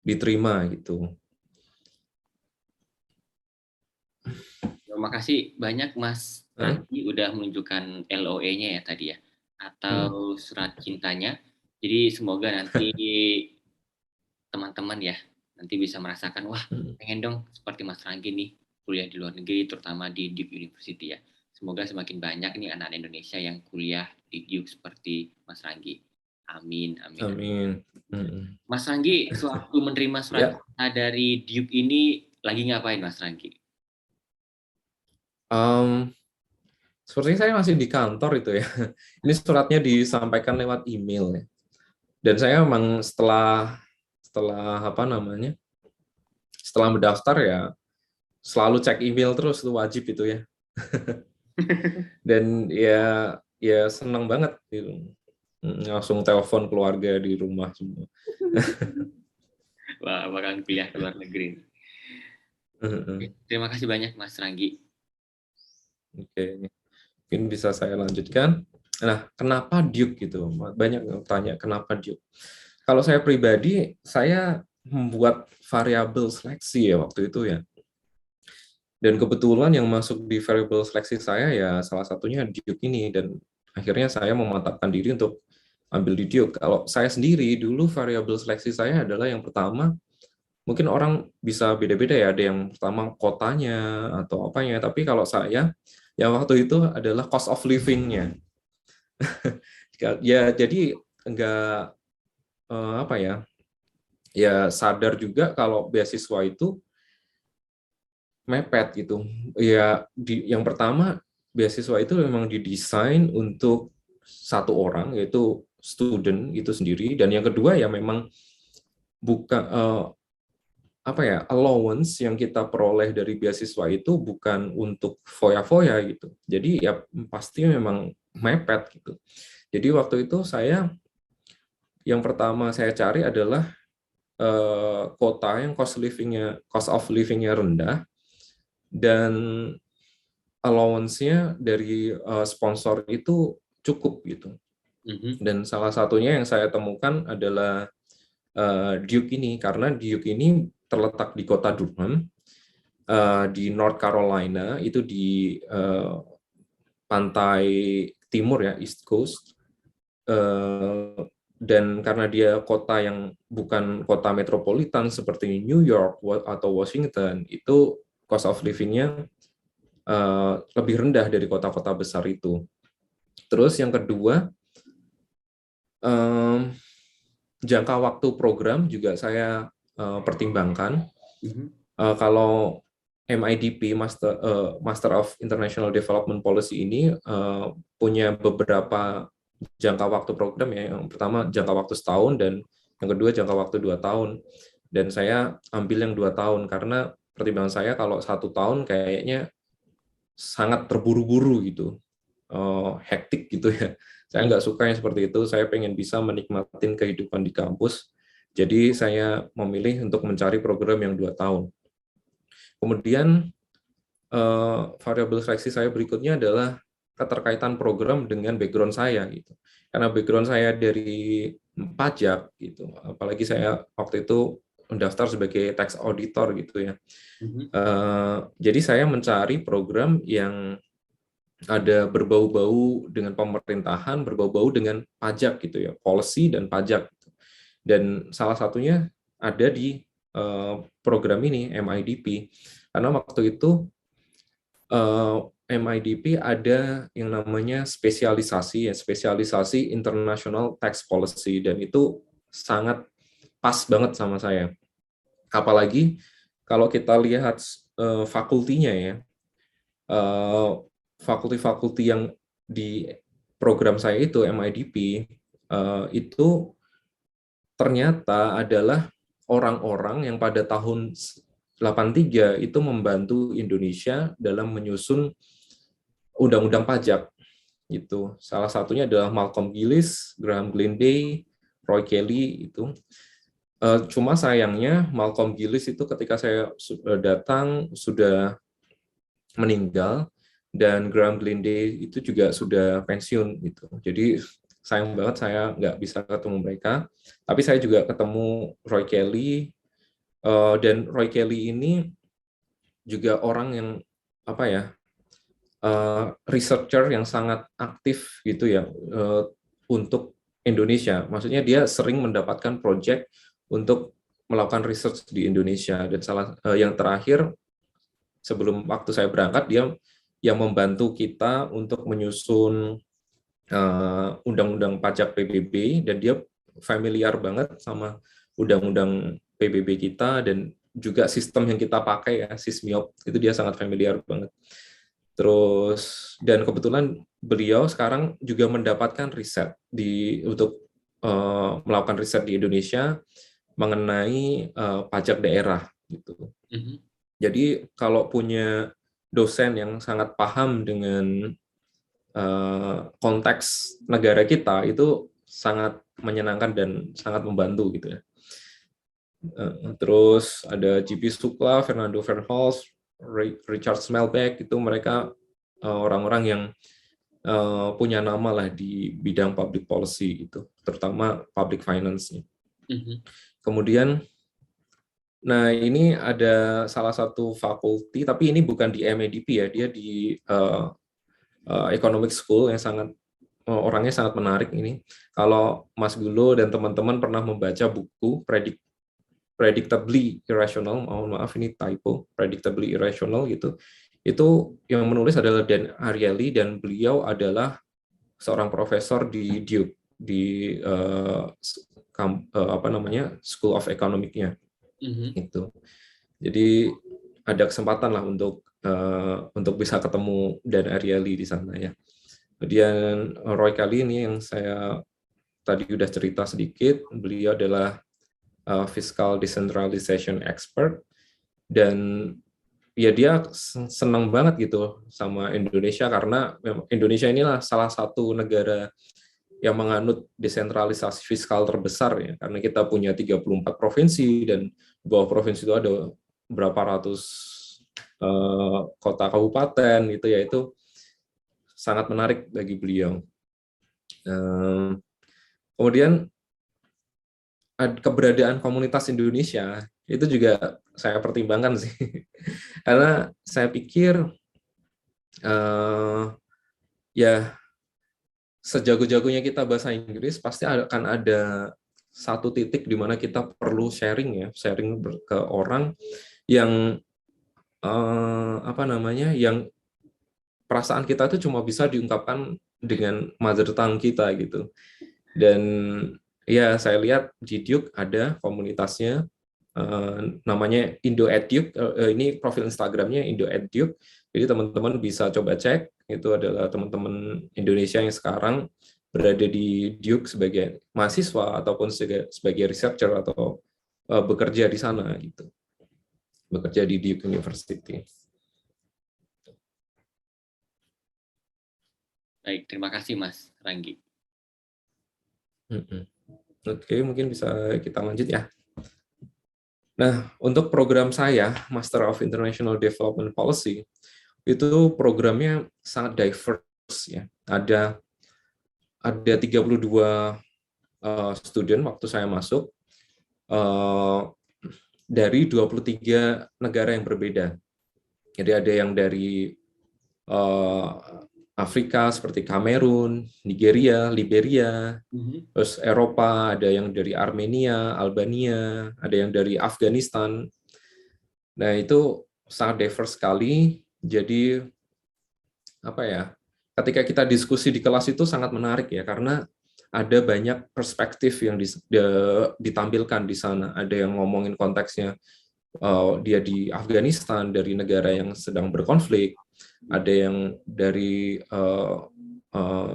diterima gitu. Terima kasih banyak Mas Ranggi udah menunjukkan LOE-nya ya tadi ya, atau surat cintanya. Jadi semoga nanti teman-teman ya nanti bisa merasakan, wah pengen dong seperti Mas Ranggi nih kuliah di luar negeri, terutama di Duke University ya. Semoga semakin banyak nih anak Indonesia yang kuliah di Duke seperti Mas Ranggi. Amin, amin. Amin. Mas Ranggi, sewaktu menerima surat cinta dari Duke ini lagi ngapain Mas Ranggi? Sepertinya saya masih di kantor itu ya. Ini suratnya disampaikan lewat email ya. Dan saya memang setelah setelah mendaftar ya selalu cek email terus, itu wajib itu ya. Dan ya senang banget gitu. Langsung telepon keluarga di rumah semua. Wah, bakalan kuliah ke luar negeri. Terima kasih banyak Mas Ranggi. Oke, mungkin bisa saya lanjutkan. Nah, kenapa Duke gitu? Banyak yang tanya kenapa Duke. Kalau saya pribadi, saya membuat variabel seleksi ya waktu itu ya. Dan kebetulan yang masuk di variabel seleksi saya ya salah satunya Duke ini, dan akhirnya saya memantapkan diri untuk ambil di Duke. Kalau saya sendiri dulu variabel seleksi saya adalah yang pertama, mungkin orang bisa beda-beda ya, ada yang pertama kotanya atau apanya, tapi kalau saya yang waktu itu adalah cost of living-nya. Ya jadi enggak apa ya, ya sadar juga kalau beasiswa itu mepet gitu. Ya yang pertama, beasiswa itu memang didesain untuk satu orang, yaitu student itu sendiri, dan yang kedua ya memang bukan apa ya, allowance yang kita peroleh dari beasiswa itu bukan untuk foya-foya gitu. Jadi ya pasti memang mepet gitu. Jadi waktu itu saya yang pertama saya cari adalah kota yang cost of living-nya rendah, dan allowance-nya dari sponsor itu cukup gitu. Dan salah satunya yang saya temukan adalah Duke ini, karena Duke ini terletak di kota Durham, di North Carolina, itu di pantai timur ya, East Coast. Dan karena dia kota yang bukan kota metropolitan seperti New York atau Washington, itu cost of living-nya lebih rendah dari kota-kota besar itu. Terus yang kedua, jangka waktu program juga saya pertimbangkan. Kalau MIDP, Master of International Development Policy ini punya beberapa jangka waktu program ya. Yang pertama jangka waktu setahun, dan yang kedua jangka waktu 2 tahun. Dan saya ambil yang 2 tahun karena pertimbangan saya kalau 1 tahun kayaknya sangat terburu-buru gitu, hektik gitu ya. Saya nggak suka yang seperti itu. Saya pengen bisa menikmatin kehidupan di kampus. Jadi saya memilih untuk mencari program yang 2 tahun. Kemudian variabel seleksi saya berikutnya adalah keterkaitan program dengan background saya gitu. Karena background saya dari pajak gitu, apalagi saya waktu itu mendaftar sebagai tax auditor gitu ya. Jadi saya mencari program yang ada berbau-bau dengan pemerintahan, berbau-bau dengan pajak gitu ya, policy dan pajak. Dan salah satunya ada di program ini, MIDP. Karena waktu itu MIDP ada yang namanya spesialisasi ya, spesialisasi International Tax Policy, dan itu sangat pas banget sama saya. Apalagi kalau kita lihat fakultinya ya, fakulti-fakulti yang di program saya itu MIDP itu ternyata adalah orang-orang yang pada tahun 83 itu membantu Indonesia dalam menyusun undang-undang pajak gitu. Salah satunya adalah Malcolm Gillis, Graham Glenday, Roy Kelly itu. Cuma sayangnya Malcolm Gillis itu ketika saya datang sudah meninggal, dan Graham Glenday itu juga sudah pensiun gitu. Jadi sayang banget saya nggak bisa ketemu mereka. Tapi saya juga ketemu Roy Kelly, dan Roy Kelly ini juga orang yang apa ya, researcher yang sangat aktif gitu ya untuk Indonesia. Maksudnya dia sering mendapatkan proyek untuk melakukan research di Indonesia. Dan yang terakhir sebelum waktu saya berangkat, dia yang membantu kita untuk menyusun undang-undang pajak PBB, dan dia familiar banget sama undang-undang PBB kita dan juga sistem yang kita pakai ya, SISMIOP, itu dia sangat familiar banget. Terus dan kebetulan beliau sekarang juga mendapatkan riset untuk melakukan riset di Indonesia mengenai pajak daerah gitu. Jadi kalau punya dosen yang sangat paham dengan konteks negara kita, itu sangat menyenangkan dan sangat membantu gitu ya. Terus ada J.P. Sukla, Fernando Verhulst, Richard Smelbeck, itu mereka orang-orang yang punya nama lah di bidang public policy gitu, terutama public finance. Kemudian, nah ini ada salah satu fakulti, tapi ini bukan di MIDP ya, dia di Economic School yang sangat orangnya sangat menarik ini. Kalau Mas Gulo dan teman-teman pernah membaca buku Predictably Irrational, mohon maaf ini typo, Predictably Irrational gitu. Itu yang menulis adalah Dan Ariely, dan beliau adalah seorang profesor di Duke, di apa namanya, School of Economics-nya. Itu. Jadi ada kesempatan lah untuk bisa ketemu Dan Ariely di sana ya. Kemudian Roy Kelly ini yang saya tadi udah cerita sedikit, beliau adalah fiscal decentralization expert, dan ya dia senang banget gitu sama Indonesia karena Indonesia inilah salah satu negara yang menganut desentralisasi fiskal terbesar ya, karena kita punya 34 provinsi dan di bawah provinsi itu ada berapa ratus kota kabupaten gitu ya, itu sangat menarik bagi beliau. Kemudian keberadaan komunitas Indonesia itu juga saya pertimbangkan sih, karena saya pikir ya sejago-jagonya kita bahasa Inggris pasti akan ada satu titik di mana kita perlu sharing ke orang yang apa namanya, yang perasaan kita itu cuma bisa diungkapkan dengan mother tongue kita gitu. Dan ya saya lihat di Duke ada komunitasnya, namanya IndoEduke, ini profil Instagramnya IndoEduke, jadi teman-teman bisa coba cek, itu adalah teman-teman Indonesia yang sekarang berada di Duke sebagai mahasiswa ataupun sebagai researcher atau bekerja di sana gitu, bekerja di Duke University. Baik, terima kasih Mas Ranggi. Oke, mungkin bisa kita lanjut ya. Nah, untuk program saya, Master of International Development Policy, itu programnya sangat diverse ya. Ada 32 student waktu saya masuk, dari 23 negara yang berbeda. Jadi ada yang dari Afrika seperti Kamerun, Nigeria, Liberia, terus Eropa ada yang dari Armenia, Albania, ada yang dari Afghanistan. Nah itu sangat diverse sekali. Jadi apa ya? Ketika kita diskusi di kelas itu sangat menarik ya, karena ada banyak perspektif yang ditampilkan di sana. Ada yang ngomongin konteksnya dia di Afghanistan, dari negara yang sedang berkonflik. Ada yang dari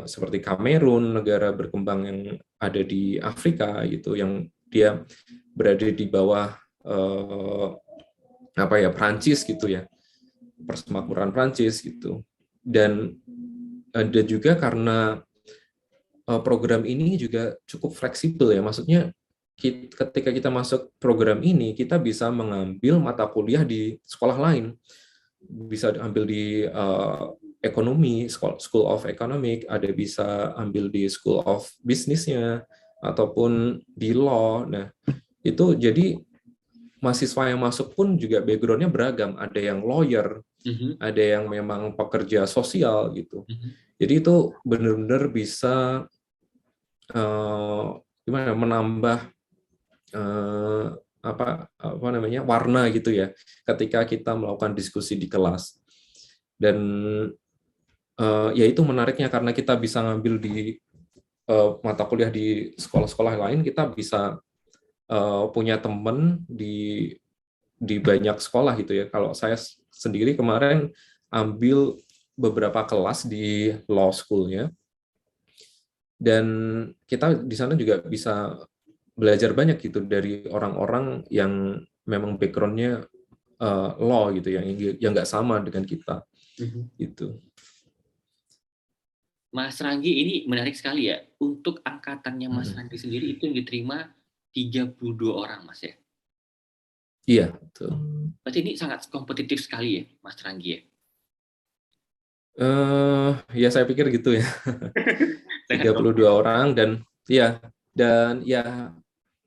seperti Kamerun, negara berkembang yang ada di Afrika gitu, yang dia berada di bawah apa ya, Prancis gitu ya, persemakmuran Prancis gitu. Dan ada juga karena program ini juga cukup fleksibel ya, maksudnya ketika kita masuk program ini kita bisa mengambil mata kuliah di sekolah lain, bisa ambil di ekonomi, School of Economics, ada bisa ambil di School of Business-nya ataupun di law. Nah itu jadi mahasiswa yang masuk pun juga background-nya beragam, ada yang lawyer, ada yang memang pekerja sosial gitu. Jadi itu benar-benar bisa gimana menambah apa namanya, warna gitu ya ketika kita melakukan diskusi di kelas. Dan ya itu menariknya karena kita bisa ngambil di mata kuliah di sekolah-sekolah lain, kita bisa punya teman di banyak sekolah gitu ya. Kalau saya sendiri kemarin ambil beberapa kelas di law school-nya, dan kita di sana juga bisa belajar banyak gitu dari orang-orang yang memang background-nya law gitu ya, yang nggak sama dengan kita gitu. Mas Ranggi, ini menarik sekali ya. Untuk angkatannya Mas Ranggi sendiri itu yang diterima 32 orang, Mas ya? Iya, betul. Berarti ini sangat kompetitif sekali ya, Mas Ranggi ya? Ya saya pikir gitu ya. 32 orang dan ya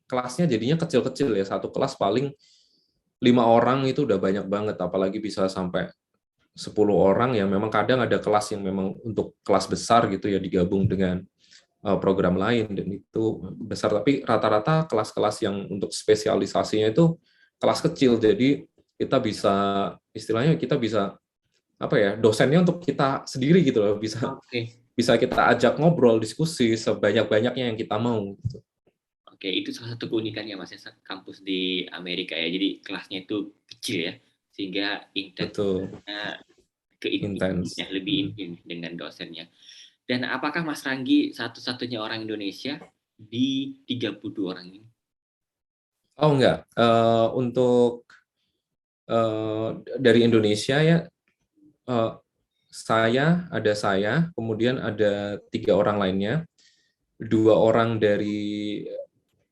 kelasnya jadinya kecil-kecil ya. Satu kelas paling 5 orang itu udah banyak banget, apalagi bisa sampai 10 orang yang memang kadang ada kelas yang memang untuk kelas besar gitu ya digabung dengan program lain dan itu besar, tapi rata-rata kelas-kelas yang untuk spesialisasinya itu kelas kecil, jadi kita bisa istilahnya kita bisa apa ya, dosennya untuk kita sendiri gitu loh, bisa Oke. bisa kita ajak ngobrol diskusi sebanyak-banyaknya yang kita mau gitu. Oke, itu salah satu keunikannya Mas ya, kampus di Amerika ya. Jadi kelasnya itu kecil ya, sehingga Betul, intensnya ke inti intens. ya, lebih intim dengan dosennya. Dan apakah Mas Ranggi satu-satunya orang Indonesia di 32 orang ini? Oh enggak, untuk dari Indonesia ya, eh, saya, kemudian ada 3 orang lainnya, 2 orang dari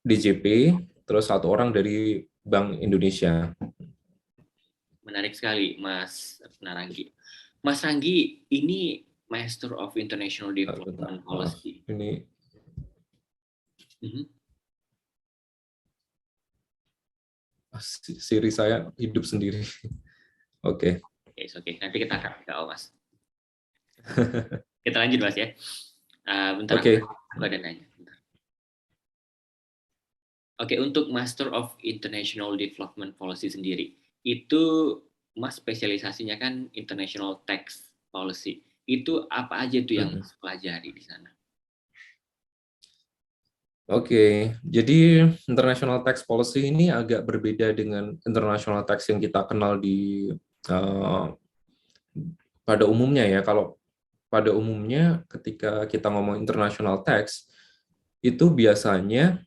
DJP, terus 1 orang dari Bank Indonesia. Menarik sekali Mas Naranggi. Mas Ranggi ini Master of International Bentar, Development maaf, Policy. ini Mhm. Siri saya hidup sendiri. Oke. Oke, oke. Nanti kita akan Mas. Kita lanjut Mas ya. Bentar Oke. aku ada nanya. Bentar. Oke, untuk Master of International Development Policy sendiri, itu Mas spesialisasinya kan International Tax Policy. Itu apa aja tuh yang Mm-mm. Mas pelajari di sana? Oke, jadi international tax policy ini agak berbeda dengan international tax yang kita kenal di eh, pada umumnya ya. Kalau pada umumnya ketika kita ngomong international tax itu biasanya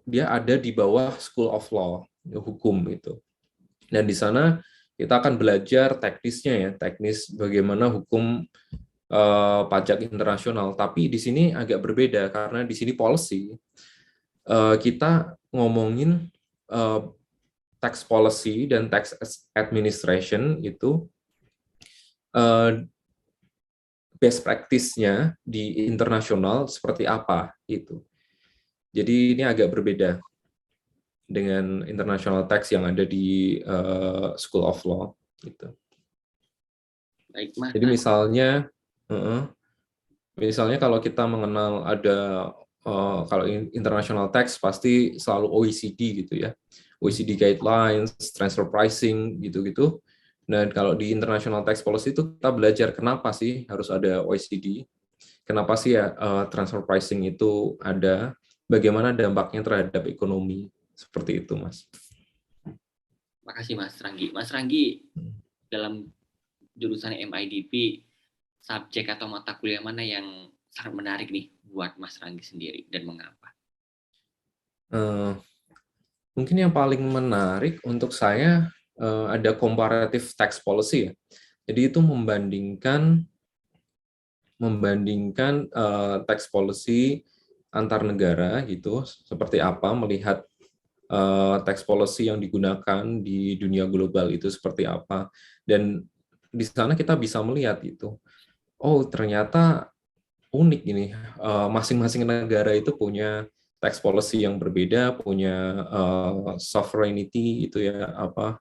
dia ada di bawah School of Law, hukum itu. Dan di sana kita akan belajar teknisnya ya, teknis bagaimana hukum pajak internasional. Tapi di sini agak berbeda karena di sini policy. Kita ngomongin eh, tax policy dan tax administration itu eh, best practice-nya di internasional seperti apa itu. Jadi ini agak berbeda dengan international tax yang ada di School of Law gitu. Baik Mas. Jadi misalnya kalau kita mengenal ada kalau international tax pasti selalu OECD gitu ya. OECD guidelines, transfer pricing gitu-gitu. Dan kalau di international tax policy itu kita belajar kenapa sih harus ada OECD, kenapa sih ya transfer pricing itu ada, bagaimana dampaknya terhadap ekonomi, seperti itu, Mas. Makasih Mas Ranggi. Mas Ranggi dalam jurusan MIDP, subjek atau mata kuliah mana yang sangat menarik nih buat Mas Ranggi sendiri dan mengapa? Eh, Mungkin yang paling menarik untuk saya ada comparative tax policy ya. Jadi itu membandingkan tax policy antar negara gitu, seperti apa, melihat tax policy yang digunakan di dunia global itu seperti apa. Dan di sana kita bisa melihat itu, oh ternyata unik ini, masing-masing negara itu punya tax policy yang berbeda, punya sovereignty itu ya, apa,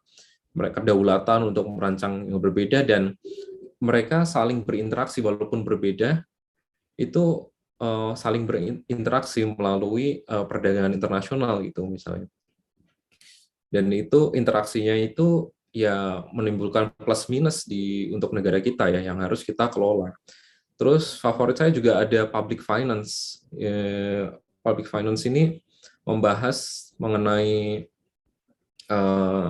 mereka kedaulatan untuk merancang yang berbeda, dan mereka saling berinteraksi walaupun berbeda, itu saling berinteraksi melalui perdagangan internasional gitu misalnya. Dan itu interaksinya itu ya menimbulkan plus minus untuk negara kita ya, yang harus kita kelola. Terus favorit saya juga ada public finance. Public finance ini membahas mengenai eh,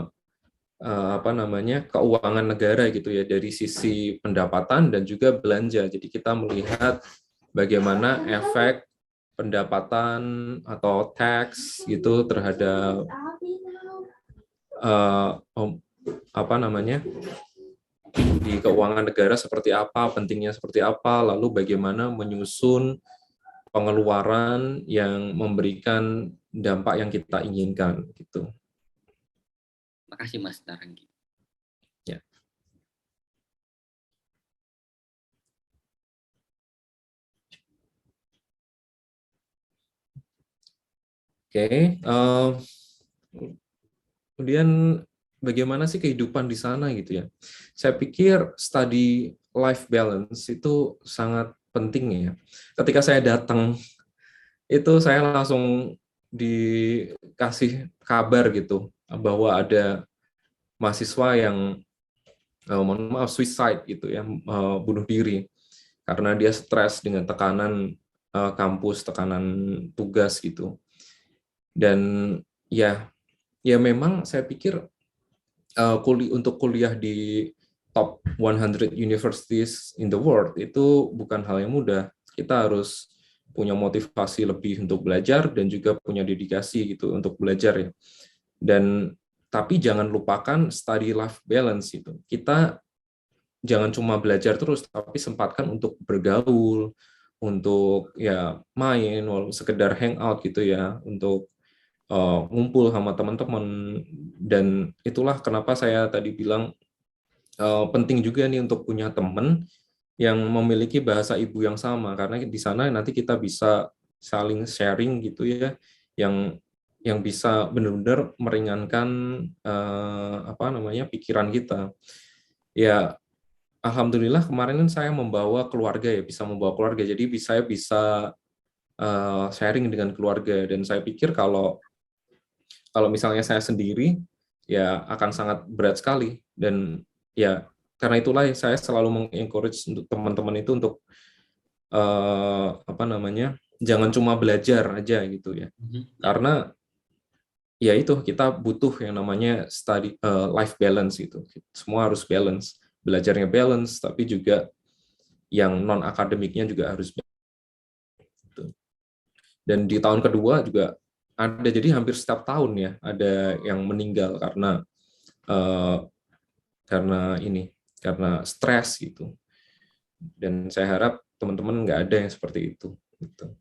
apa namanya, keuangan negara gitu ya, dari sisi pendapatan dan juga belanja. Jadi kita melihat bagaimana efek pendapatan atau tax gitu terhadap eh, apa namanya, di keuangan negara seperti apa, pentingnya seperti apa, lalu bagaimana menyusun pengeluaran yang memberikan dampak yang kita inginkan gitu. Makasih Mas Naranggi. Ya. Oke. Kemudian bagaimana sih kehidupan di sana gitu ya. Saya pikir study life balance itu sangat penting ya. Ketika saya datang itu saya langsung dikasih kabar gitu bahwa ada mahasiswa yang mohon maaf suicide gitu ya, bunuh diri karena dia stres dengan tekanan kampus, tekanan tugas gitu. Dan ya memang saya pikir untuk kuliah di top 100 universities in the world itu bukan hal yang mudah. Kita harus punya motivasi lebih untuk belajar dan juga punya dedikasi gitu untuk belajar ya. Dan tapi jangan lupakan study life balance itu. Kita jangan cuma belajar terus, tapi sempatkan untuk bergaul, untuk ya main, walau sekedar hangout gitu ya, untuk ngumpul sama teman-teman. Dan itulah kenapa saya tadi bilang penting juga nih untuk punya teman yang memiliki bahasa ibu yang sama, karena di sana nanti kita bisa saling sharing gitu ya, yang bisa benar-benar meringankan apa namanya pikiran kita. Ya, alhamdulillah kemarin kan saya membawa keluarga ya, bisa membawa keluarga, jadi saya bisa sharing dengan keluarga. Dan saya pikir kalau misalnya saya sendiri ya akan sangat berat sekali. Dan ya karena itulah saya selalu mengencourage untuk teman-teman itu untuk apa namanya, jangan cuma belajar aja gitu ya, karena ya itu kita butuh yang namanya study life balance gitu. Semua harus balance, belajarnya balance, tapi juga yang non akademiknya juga harus balance. Dan di tahun kedua juga ada, jadi hampir setiap tahun ya ada yang meninggal eh, karena stres gitu. Dan saya harap teman-teman nggak ada yang seperti itu gitu.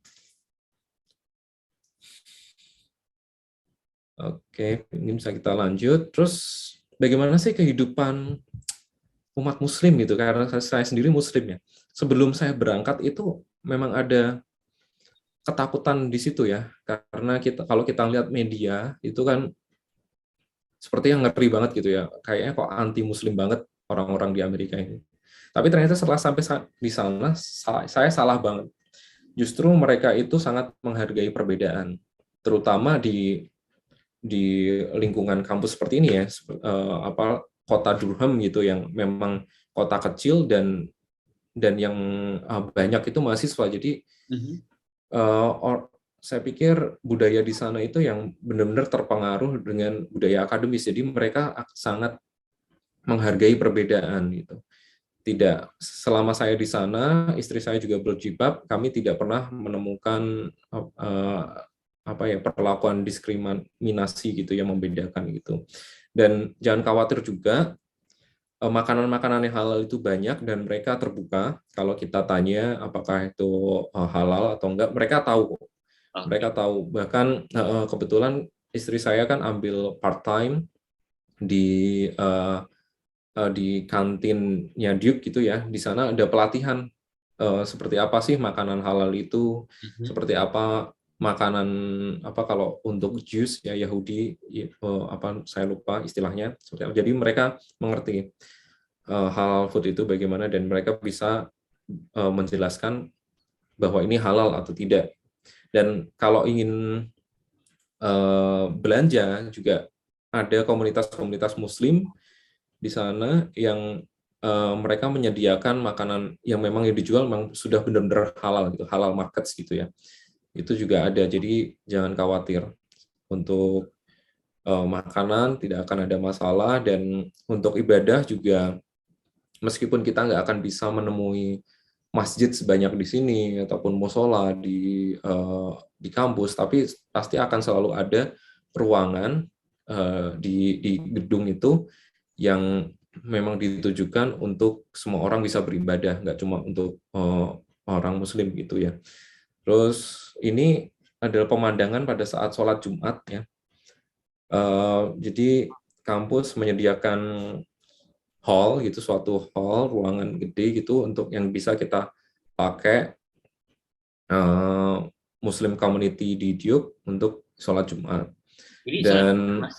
Oke, ini bisa kita lanjut. Terus bagaimana sih kehidupan umat muslim gitu, karena saya sendiri muslim ya. Sebelum saya berangkat itu memang ada ketakutan di situ ya, karena kalau kita lihat media itu kan seperti yang ngeri banget gitu ya, kayaknya kok anti muslim banget orang-orang di Amerika ini. Tapi ternyata setelah sampai di sana saya salah banget. Justru mereka itu sangat menghargai perbedaan, terutama di lingkungan kampus seperti ini ya, apa kota Durham gitu yang memang kota kecil dan yang banyak itu mahasiswa. Jadi saya pikir budaya di sana itu yang benar-benar terpengaruh dengan budaya akademis. Jadi mereka sangat menghargai perbedaan gitu. Tidak, selama saya di sana, istri saya juga berjilbab, kami tidak pernah menemukan apa ya perlakuan diskriminasi gitu yang membedakan gitu. Dan jangan khawatir juga, makanan-makanan yang halal itu banyak dan mereka terbuka. Kalau kita tanya apakah itu halal atau enggak, mereka tahu. Mereka tahu. Bahkan kebetulan istri saya kan ambil part time di kantinnya Duke gitu ya. Di sana ada pelatihan seperti apa sih makanan halal itu, seperti apa makanan apa kalau untuk Jews ya Yahudi apa saya lupa istilahnya. Jadi mereka mengerti halal food itu bagaimana dan mereka bisa menjelaskan bahwa ini halal atau tidak. Dan kalau ingin belanja juga ada komunitas-komunitas Muslim di sana yang mereka menyediakan makanan yang memang yang dijual memang sudah benar-benar halal gitu, halal markets gitu ya. Itu juga ada, jadi jangan khawatir untuk makanan tidak akan ada masalah. Dan untuk ibadah juga meskipun kita nggak akan bisa menemui masjid sebanyak di sini ataupun musola di kampus, tapi pasti akan selalu ada ruangan di gedung itu yang memang ditujukan untuk semua orang bisa beribadah, nggak cuma untuk orang Muslim gitu ya. Terus ini adalah pemandangan pada saat sholat Jumat ya. Jadi kampus menyediakan hall gitu, suatu hall ruangan gede gitu untuk yang bisa kita pakai Muslim community di Duke untuk sholat Jumat. Jadi dan Mas,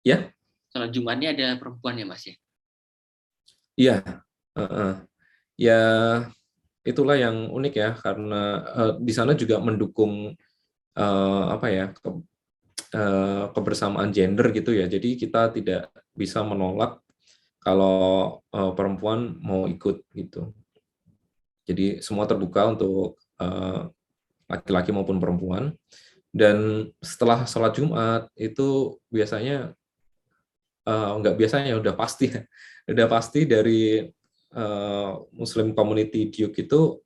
ya sholat Jumatnya ada perempuan ya Mas ya? Iya, ya itulah yang unik ya, karena di sana juga mendukung apa ya, kebersamaan gender gitu ya. Jadi kita tidak bisa menolak kalau perempuan mau ikut gitu. Jadi semua terbuka untuk laki-laki maupun perempuan. Dan setelah sholat Jumat itu biasanya nggak biasanya, udah pasti udah pasti dari Muslim community Duke itu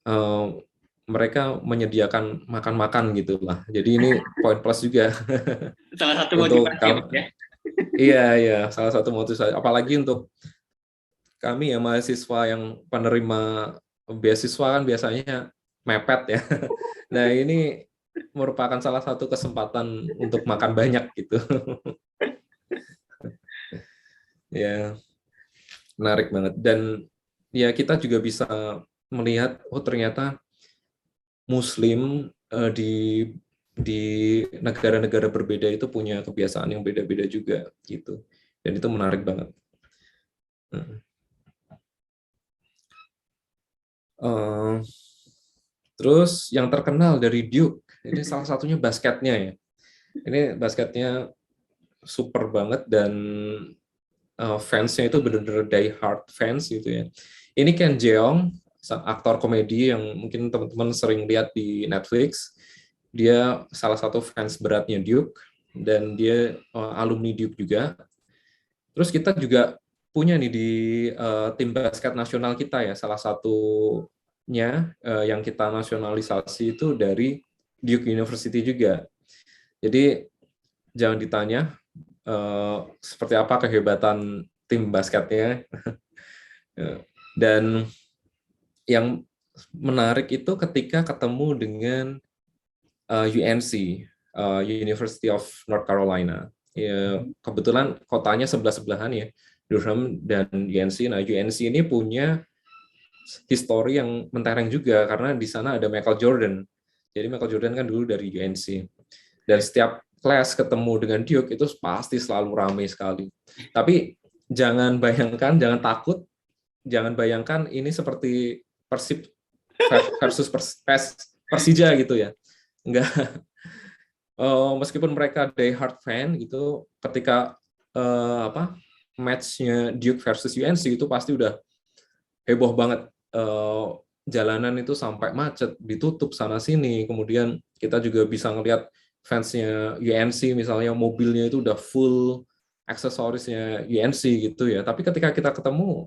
eh, mereka menyediakan makan-makan gitulah. Jadi ini poin plus juga Salah satu untuk motivasi ya Mas ya? iya iya, salah satu motivasi, apalagi untuk kami ya mahasiswa yang penerima beasiswa kan biasanya mepet ya. Nah ini merupakan salah satu kesempatan untuk makan banyak gitu. Ya, menarik banget. Dan ya kita juga bisa melihat, oh ternyata Muslim di negara-negara berbeda itu punya kebiasaan yang beda-beda juga gitu. Dan itu menarik banget. Terus yang terkenal dari Duke, ini salah satunya basketnya ya. Ini basketnya super banget, dan fansnya itu benar-benar die hard fans gitu ya. Ini Ken Jeong, aktor komedi yang mungkin teman-teman sering lihat di Netflix. Dia salah satu fans beratnya Duke, dan dia alumni Duke juga. Terus kita juga punya nih di tim basket nasional kita ya, salah satunya yang kita nasionalisasi itu dari Duke University juga. Jadi jangan ditanya seperti apa kehebatan tim basketnya. Dan yang menarik itu ketika ketemu dengan UNC, University of North Carolina. Ya, kebetulan kotanya sebelah-sebelahan ya, Durham dan UNC. Nah, UNC ini punya histori yang mentereng juga, karena di sana ada Michael Jordan. Jadi Michael Jordan kan dulu dari UNC. Dan setiap kelas ketemu dengan Duke itu pasti selalu ramai sekali. Tapi jangan bayangkan, jangan takut, jangan bayangkan ini seperti Persib versus Persija gitu ya. Enggak. Meskipun mereka die hard fan gitu, ketika match-nya Duke versus UNC itu pasti udah heboh banget. Jalanan itu sampai macet, ditutup sana sini. Kemudian kita juga bisa ngelihat fansnya UNC misalnya mobilnya itu udah full aksesorisnya UNC gitu ya. Tapi ketika kita ketemu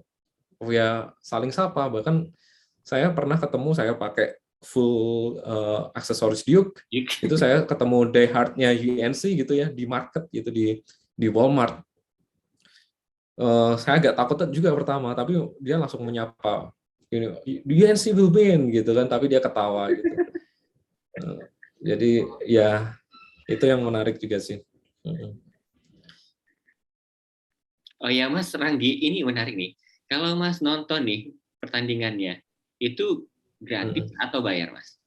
ya saling sapa. Bahkan saya pernah ketemu, saya pakai full aksesoris Duke, itu saya ketemu die hard-nya UNC gitu ya di market gitu, di Walmart. Saya agak takut juga pertama, tapi dia langsung menyapa, UNC will win gitu kan, tapi dia ketawa gitu. Jadi ya itu yang menarik juga sih. Oh ya Mas Ranggi, ini menarik nih. Kalau Mas nonton nih pertandingannya, itu gratis atau bayar Mas?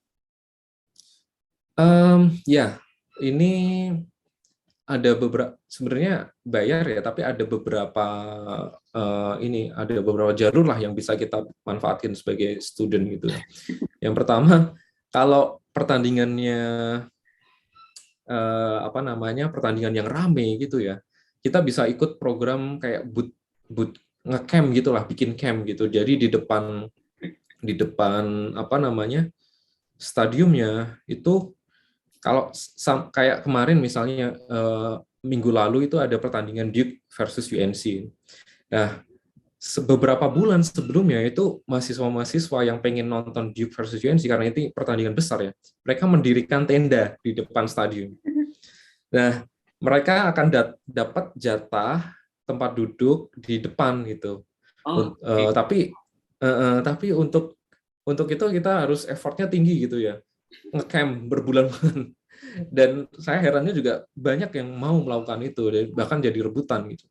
Ya, ini ada beberapa, sebenarnya bayar ya, tapi ada beberapa ada beberapa jalur lah yang bisa kita manfaatin sebagai student gitu. Yang pertama, kalau pertandingannya pertandingan yang rame gitu ya, kita bisa ikut program kayak boot ngecamp gitulah, bikin camp gitu. Jadi di depan stadiumnya itu, kalau kayak kemarin misalnya minggu lalu itu ada pertandingan Duke versus UNC. Nah, beberapa bulan sebelumnya itu mahasiswa-mahasiswa yang pengen nonton Duke versus UNC, karena itu pertandingan besar ya, mereka mendirikan tenda di depan stadion. Nah, mereka akan dapat jatah tempat duduk di depan gitu. Oh, okay. Tapi untuk itu kita harus effortnya tinggi gitu ya, ngecamp berbulan-bulan. Dan saya herannya juga banyak yang mau melakukan itu, bahkan jadi rebutan gitu.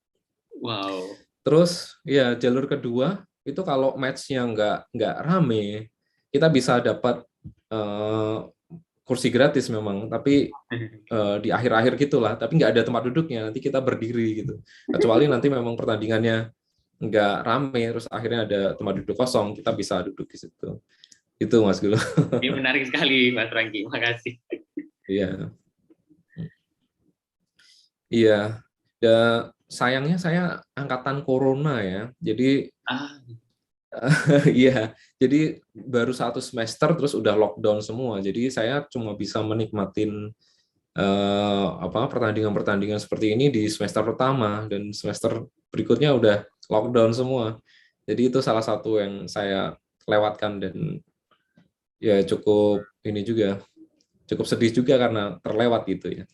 Wow. Terus ya jalur kedua itu kalau match-nya nggak rame, kita bisa dapat kursi gratis memang, tapi di akhir-akhir gitulah, tapi nggak ada tempat duduknya, nanti kita berdiri gitu. Kecuali nanti memang pertandingannya nggak rame, terus akhirnya ada tempat duduk kosong, kita bisa duduk di situ. Itu Mas Gulu. Ini menarik sekali Mas Rangki, makasih. Iya. Iya. Dan sayangnya saya angkatan corona ya. Jadi iya, jadi baru 1 semester terus udah lockdown semua. Jadi saya cuma bisa menikmatin pertandingan-pertandingan seperti ini di semester pertama, dan semester berikutnya udah lockdown semua. Jadi itu salah satu yang saya lewatkan, dan ya cukup ini juga, cukup sedih juga karena terlewat gitu ya.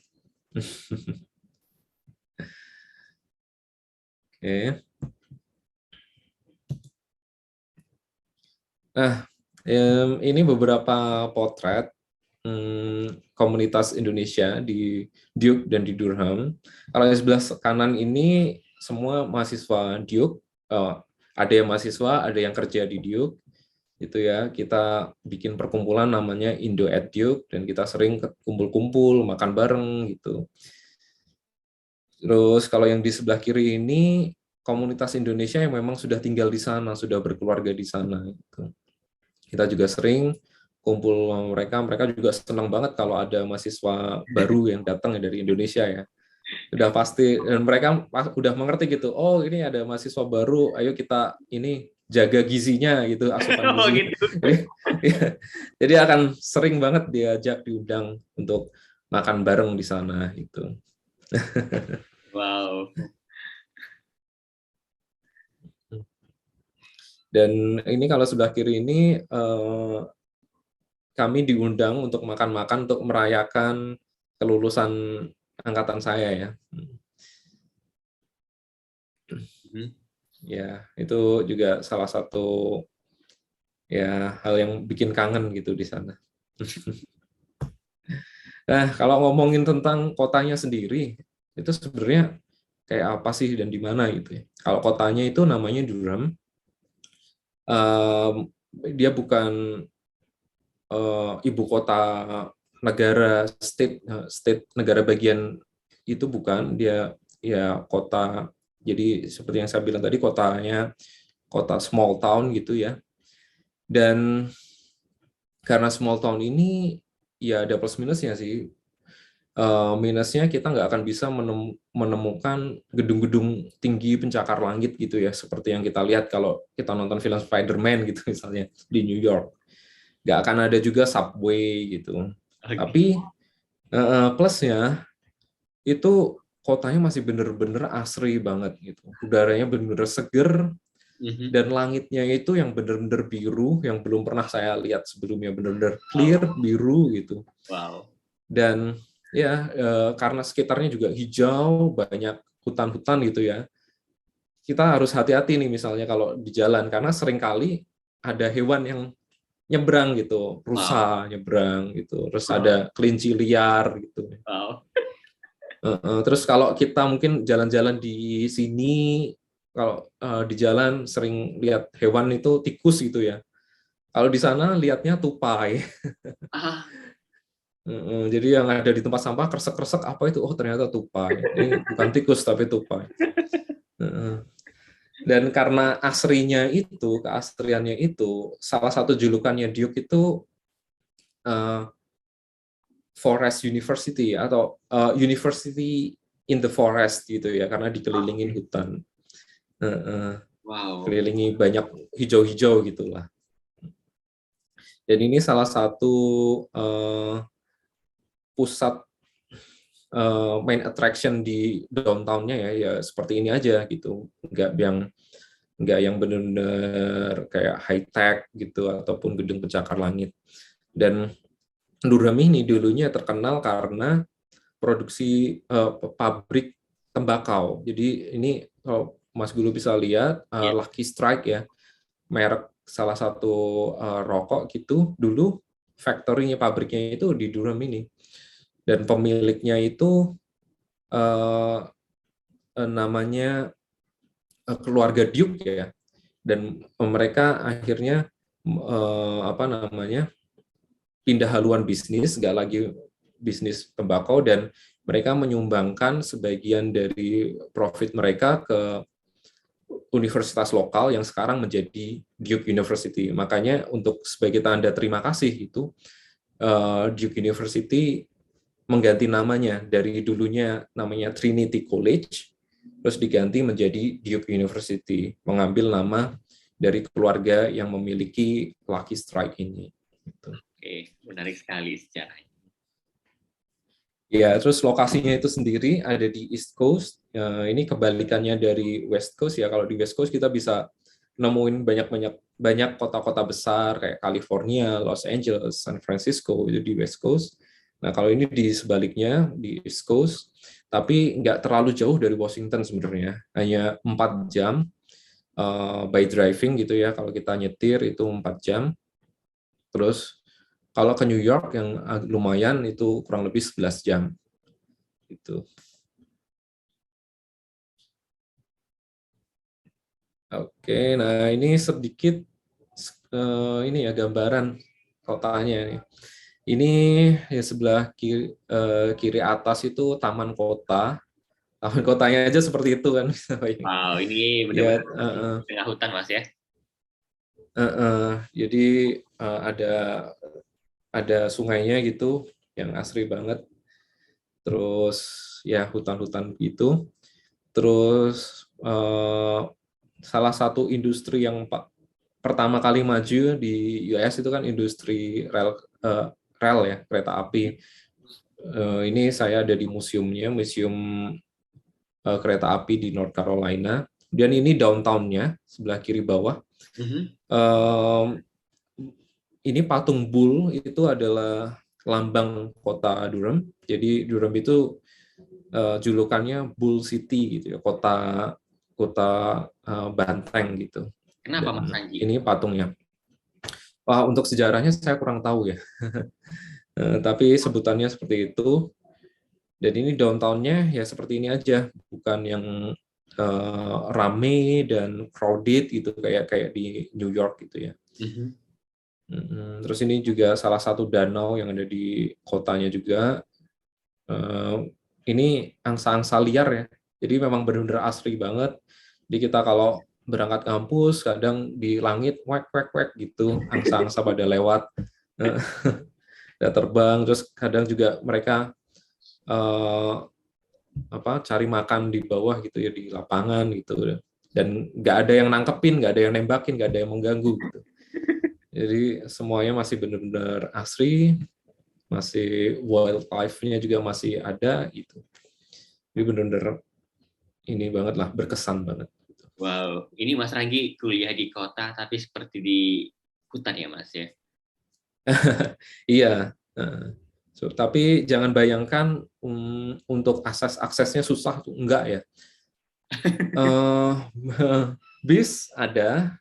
Oke. Nah, ini beberapa potret komunitas Indonesia di Duke dan di Durham. Kalau di sebelah kanan ini semua mahasiswa Duke, ada yang mahasiswa, ada yang kerja di Duke, gitu ya. Kita bikin perkumpulan namanya Indo at Duke, dan kita sering kumpul-kumpul, makan bareng gitu. Terus kalau yang di sebelah kiri ini komunitas Indonesia yang memang sudah tinggal di sana, sudah berkeluarga di sana. Gitu. Kita juga sering kumpul sama mereka. Mereka juga senang banget kalau ada mahasiswa baru yang datang dari Indonesia ya. Udah pasti, dan mereka udah mengerti gitu. Oh, ini ada mahasiswa baru, ayo kita ini jaga gizinya gitu, asupan gizi. Oh, gitu. Jadi akan sering banget diajak, diundang untuk makan bareng di sana gitu. Wow. Dan ini kalau sebelah kiri ini kami diundang untuk makan-makan untuk merayakan kelulusan angkatan saya ya. Ya, itu juga salah satu ya hal yang bikin kangen gitu di sana. Nah, kalau ngomongin tentang kotanya sendiri, itu sebenarnya kayak apa sih dan di mana gitu ya. Kalau kotanya itu namanya Durham. Dia bukan ibu kota negara, state negara bagian, itu bukan. Dia ya kota, jadi seperti yang saya bilang tadi, kotanya kota small town gitu ya. Dan karena small town ini ya ada plus minusnya sih. Minusnya kita nggak akan bisa menemukan gedung-gedung tinggi pencakar langit gitu ya, seperti yang kita lihat kalau kita nonton film Spider-Man gitu misalnya di New York. Nggak akan ada juga subway gitu. Okay. Tapi plusnya itu kotanya masih bener-bener asri banget gitu. Udaranya bener-bener seger, dan langitnya itu yang bener-bener biru, yang belum pernah saya lihat sebelumnya, bener-bener clear, biru gitu. Wow. Dan ya karena sekitarnya juga hijau, banyak hutan-hutan gitu ya. Kita harus hati-hati nih misalnya kalau di jalan, karena seringkali ada hewan yang nyebrang gitu, rusa nyebrang gitu, terus ada kelinci liar gitu. Wow. Terus kalau kita mungkin jalan-jalan di sini, kalau di jalan sering lihat hewan itu tikus gitu ya. Kalau di sana lihatnya tupai. Jadi yang ada di tempat sampah kresek-kresek apa itu? Oh ternyata tupai. Ini bukan tikus tapi tupai. Dan karena asrinya itu, keasriannya itu, salah satu julukannya Duke itu Forest University atau University in the Forest gitu ya, karena dikelilingin hutan. Wow. Kelilingi banyak hijau-hijau gitulah. Dan ini salah satu pusat main attraction di downtown-nya ya seperti ini aja gitu, nggak yang benar-benar kayak high tech gitu ataupun gedung pencakar langit. Dan Durham ini dulunya terkenal karena produksi pabrik tembakau. Jadi ini kalau Mas Gulu bisa lihat Lucky Strike ya, merek salah satu rokok gitu, dulu factory-nya, pabriknya itu di Durham ini. Dan pemiliknya itu namanya keluarga Duke ya. Dan mereka akhirnya pindah haluan bisnis, nggak lagi bisnis tembakau, dan mereka menyumbangkan sebagian dari profit mereka ke universitas lokal yang sekarang menjadi Duke University. Makanya untuk sebagai tanda terima kasih itu, Duke University mengganti namanya dari dulunya namanya Trinity College, terus diganti menjadi Duke University, mengambil nama dari keluarga yang memiliki Lucky Strike ini. Oke, menarik sekali sejarahnya. Ya, terus lokasinya itu sendiri ada di East Coast. Ini kebalikannya dari West Coast ya. Kalau di West Coast kita bisa nemuin banyak kota-kota besar kayak California, Los Angeles, San Francisco, itu di West Coast. Nah, kalau ini di sebaliknya di East Coast, tapi nggak terlalu jauh dari Washington sebenarnya. Hanya 4 jam by driving gitu ya. Kalau kita nyetir itu 4 jam. Terus kalau ke New York yang lumayan itu kurang lebih 11 jam. Gitu. Oke, nah ini sedikit ini ya gambaran kotanya nih. Ini ya sebelah kiri atas itu taman kota. Taman kotanya aja seperti itu kan. Wow, ini Ya, benar-benar di tengah hutan, Mas ya. jadi ada sungainya gitu yang asri banget. Terus ya hutan-hutan gitu. Terus salah satu industri yang pertama kali maju di US itu kan industri rel ya, kereta api. Ini saya ada di museumnya, museum kereta api di North Carolina. Dan ini downtown-nya sebelah kiri bawah. Ini patung bull itu adalah lambang kota Durham. Jadi Durham itu julukannya Bull City gitu ya, kota banteng gitu. Kenapa, Mas Dan Anji? ini patungnya. Wah, untuk sejarahnya saya kurang tahu ya. Tapi sebutannya seperti itu. Dan ini downtown-nya ya seperti ini aja, bukan yang rame dan crowded gitu kayak di New York gitu ya. Terus ini juga salah satu danau yang ada di kotanya juga. Ini angsa-angsa liar ya. Jadi memang benar-benar asri banget. Jadi kita kalau berangkat kampus kadang di langit wek wek wek gitu, angsa-angsa pada lewat. Udah terbang, terus kadang juga mereka cari makan di bawah gitu ya, di lapangan gitu, dan nggak ada yang nangkepin, nggak ada yang nembakin, nggak ada yang mengganggu gitu. Jadi semuanya masih benar-benar asri, masih wildlife-nya juga masih ada gitu. Jadi benar-benar ini banget lah, berkesan banget. Wow, ini Mas Ranggi kuliah di kota tapi seperti di hutan ya, Mas ya? Iya. Tapi jangan bayangkan untuk aksesnya susah tuh, enggak ya. Bis ada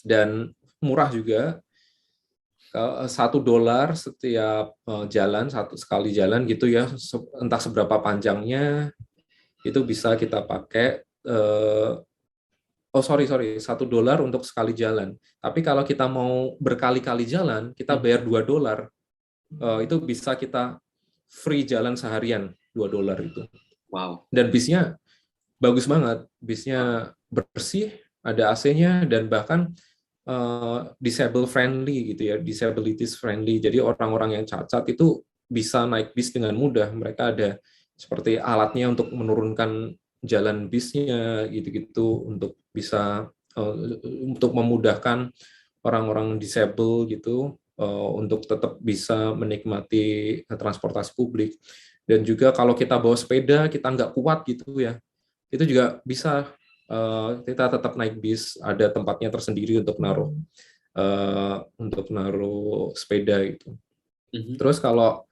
dan murah juga. $1 setiap jalan, sekali jalan gitu ya, entah seberapa panjangnya itu bisa kita pakai. $1 untuk sekali jalan. Tapi kalau kita mau berkali-kali jalan, kita bayar $2. Itu bisa kita free jalan seharian, $2 itu. Wow. Dan bisnya bagus banget, bisnya bersih, ada AC-nya, dan bahkan disable friendly gitu ya, disabilities friendly. Jadi orang-orang yang cacat itu bisa naik bis dengan mudah. Mereka ada seperti alatnya untuk menurunkan jalan bisnya gitu-gitu, untuk bisa untuk memudahkan orang-orang disable gitu untuk tetap bisa menikmati transportasi publik. Dan juga kalau kita bawa sepeda kita nggak kuat gitu ya, itu juga bisa kita tetap naik bis, ada tempatnya tersendiri untuk naruh sepeda gitu. Terus kalau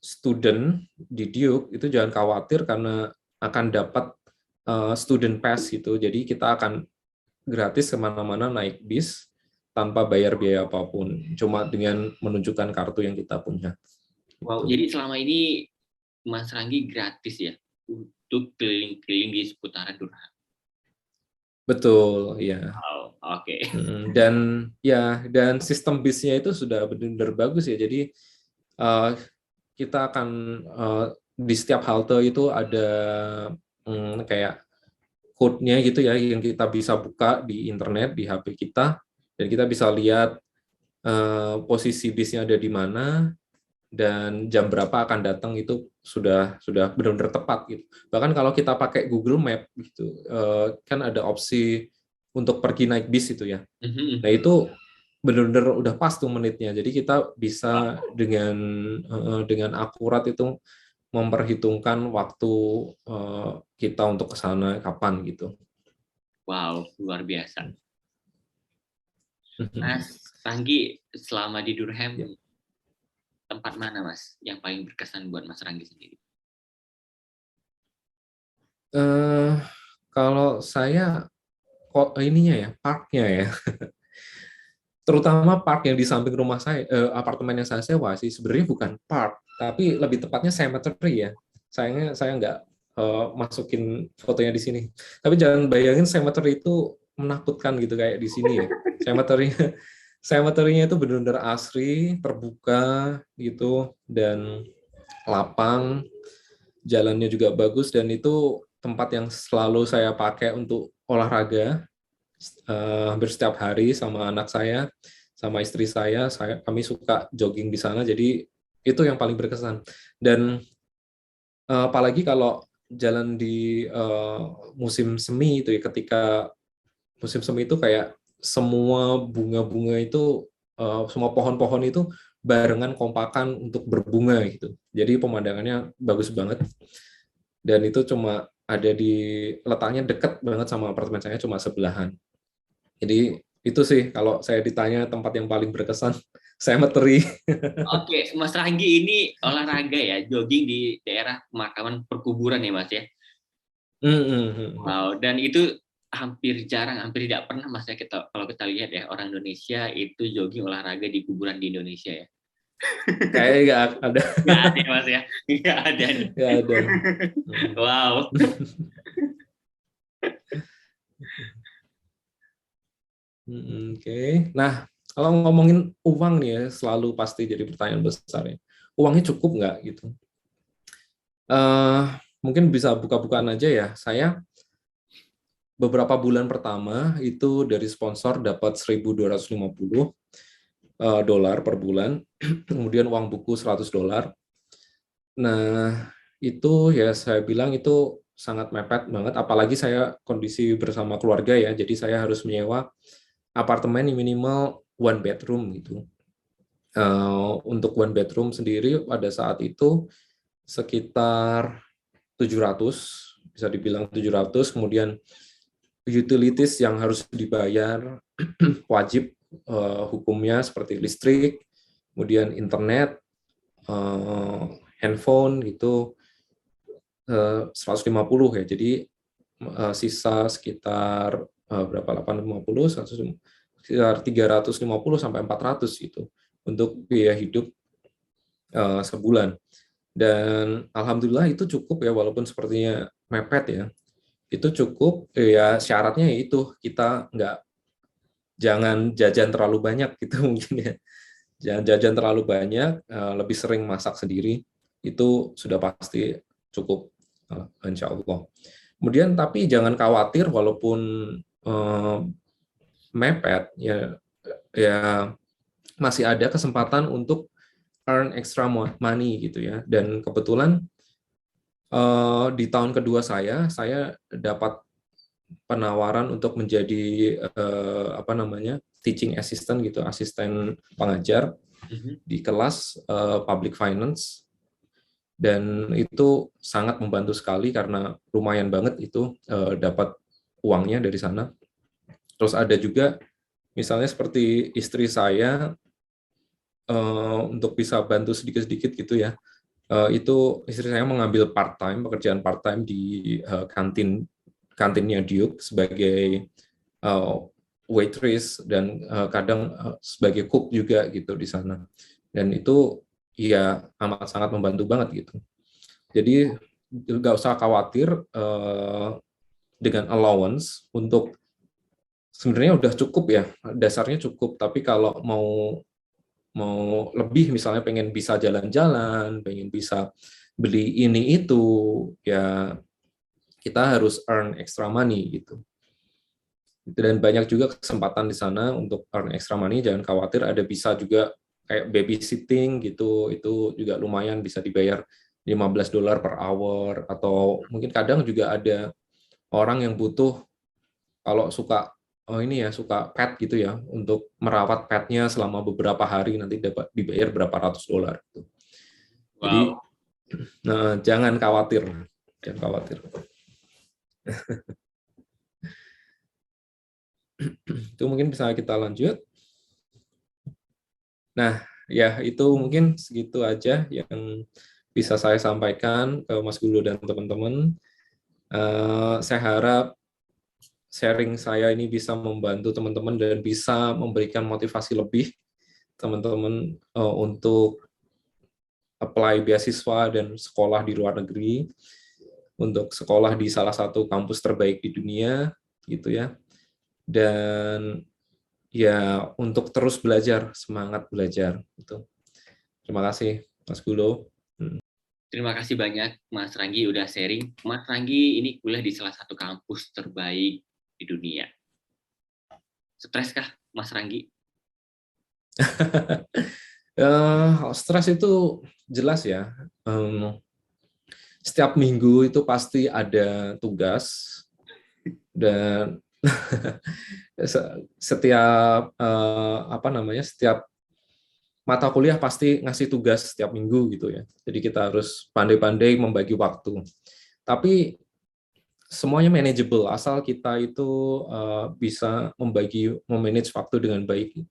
student di Duke itu jangan khawatir karena akan dapat student pass gitu. Jadi kita akan gratis kemana-mana naik bis tanpa bayar biaya apapun, cuma dengan menunjukkan kartu yang kita punya. Wow, jadi selama ini Mas Ranggi gratis ya untuk keliling-keliling di seputaran Durham? Betul, ya. Wow, oke. Dan dan sistem bisnya itu sudah benar-benar bagus ya. Jadi eh, kita akan di setiap halte itu ada kayak code-nya gitu ya yang kita bisa buka di internet di HP kita dan kita bisa lihat posisi bisnya ada di mana dan jam berapa akan datang itu sudah benar-benar tepat gitu. Bahkan kalau kita pakai Google Map gitu kan ada opsi untuk pergi naik bis itu ya. Nah itu benar-benar udah pas tuh menitnya. Jadi kita bisa dengan akurat itu memperhitungkan waktu kita untuk ke sana kapan gitu. Wow, luar biasa. Mas Ranggi, selama di Durham, Ya. tempat mana Mas yang paling berkesan buat Mas Ranggi sendiri? Kalau saya kok ininya ya parknya ya, terutama park yang di samping rumah saya, apartemen yang saya sewa sih sebenarnya bukan park, tapi lebih tepatnya cemetery ya. Sayangnya saya nggak masukin fotonya di sini. Tapi jangan bayangin cemetery itu menakutkan gitu kayak di sini ya. Cemetery cemetery-nya itu benar-benar asri, terbuka gitu dan lapang, jalannya juga bagus dan itu tempat yang selalu saya pakai untuk olahraga hampir setiap hari sama anak saya, sama istri kami suka jogging di sana. Jadi itu yang paling berkesan. Dan apalagi kalau jalan di musim semi itu ya, ketika musim semi itu kayak semua bunga-bunga itu, semua pohon-pohon itu barengan kompakan untuk berbunga gitu. Jadi pemandangannya bagus banget. Dan itu cuma ada di letaknya dekat banget sama apartemen saya, cuma sebelahan. Jadi itu sih kalau saya ditanya tempat yang paling berkesan, cemetery. Oke, Mas Ranggi ini olahraga ya, jogging di daerah pemakaman perkuburan ya Mas ya? Wow, dan itu hampir jarang, hampir tidak pernah Mas ya kalau kita lihat ya orang Indonesia itu jogging olahraga di kuburan di Indonesia ya. Kayaknya nggak ada. Nggak ada Mas ya, nggak ada nih. Nggak ada. Wow. Oke. Nah, kalau ngomongin uang nih ya, selalu pasti jadi pertanyaan besar ya. Uangnya cukup nggak gitu? Eh, Mungkin bisa buka-bukaan aja ya. Saya beberapa bulan pertama itu dari sponsor dapat 1.250 dolar per bulan, kemudian uang buku $100. Nah, itu ya saya bilang itu sangat mepet banget, apalagi saya kondisi bersama keluarga ya, jadi saya harus menyewa apartemen yang minimal one bedroom gitu. Untuk one bedroom sendiri pada saat itu sekitar 700, bisa dibilang 700, kemudian utilities yang harus dibayar wajib hukumnya seperti listrik, kemudian internet, handphone gitu 150 ya. Jadi sisa sekitar berapa 850 sekitar 350 sampai 400 gitu untuk biaya hidup sebulan. Dan alhamdulillah itu cukup ya walaupun sepertinya mepet ya. Itu cukup ya syaratnya itu kita jangan jajan terlalu banyak gitu mungkin ya. Jangan jajan terlalu banyak, lebih sering masak sendiri itu sudah pasti cukup insya Allah. Kemudian tapi jangan khawatir walaupun mepet ya masih ada kesempatan untuk earn extra money gitu ya. Dan kebetulan di tahun kedua saya dapat penawaran untuk menjadi teaching assistant gitu, asisten pengajar di kelas public finance. Dan itu sangat membantu sekali karena lumayan banget itu dapat uangnya dari sana. Terus ada juga misalnya seperti istri saya untuk bisa bantu sedikit-sedikit gitu ya. Itu istri saya mengambil pekerjaan part time di kantinnya Duke sebagai waitress dan kadang sebagai cook juga gitu di sana. Dan itu ya amat sangat membantu banget gitu. Jadi nggak usah khawatir dengan allowance untuk sebenarnya udah cukup ya, dasarnya cukup. Tapi kalau mau mau lebih, misalnya pengen bisa jalan-jalan, pengen bisa beli ini itu, ya kita harus earn extra money gitu. Dan banyak juga kesempatan di sana untuk earn extra money. Jangan khawatir, ada bisa juga kayak babysitting gitu, itu juga lumayan, bisa dibayar $15 per hour, atau mungkin kadang juga ada orang yang butuh, kalau suka ini ya, suka pet gitu ya, untuk merawat petnya selama beberapa hari, nanti dapat dibayar berapa ratus dolar gitu. Jadi Wow. jangan khawatir, jangan khawatir. Itu mungkin bisa kita lanjut. Nah, ya itu mungkin segitu aja yang bisa saya sampaikan ke Mas Gulu dan teman-teman. Saya harap sharing saya ini bisa membantu teman-teman dan bisa memberikan motivasi lebih teman-teman untuk apply beasiswa dan sekolah di luar negeri, untuk sekolah di salah satu kampus terbaik di dunia, gitu ya. Dan ya untuk terus belajar, semangat belajar. Gitu. Terima kasih, Mas Gulo. Terima kasih banyak Mas Ranggi udah sharing. Mas Ranggi ini kuliah di salah satu kampus terbaik di dunia. Stres kah Mas Ranggi? Stres itu jelas ya. Setiap minggu itu pasti ada tugas, dan setiap setiap mata kuliah pasti ngasih tugas setiap minggu gitu ya. Jadi kita harus pandai-pandai membagi waktu. Tapi semuanya manageable asal kita itu bisa memanage waktu dengan baik.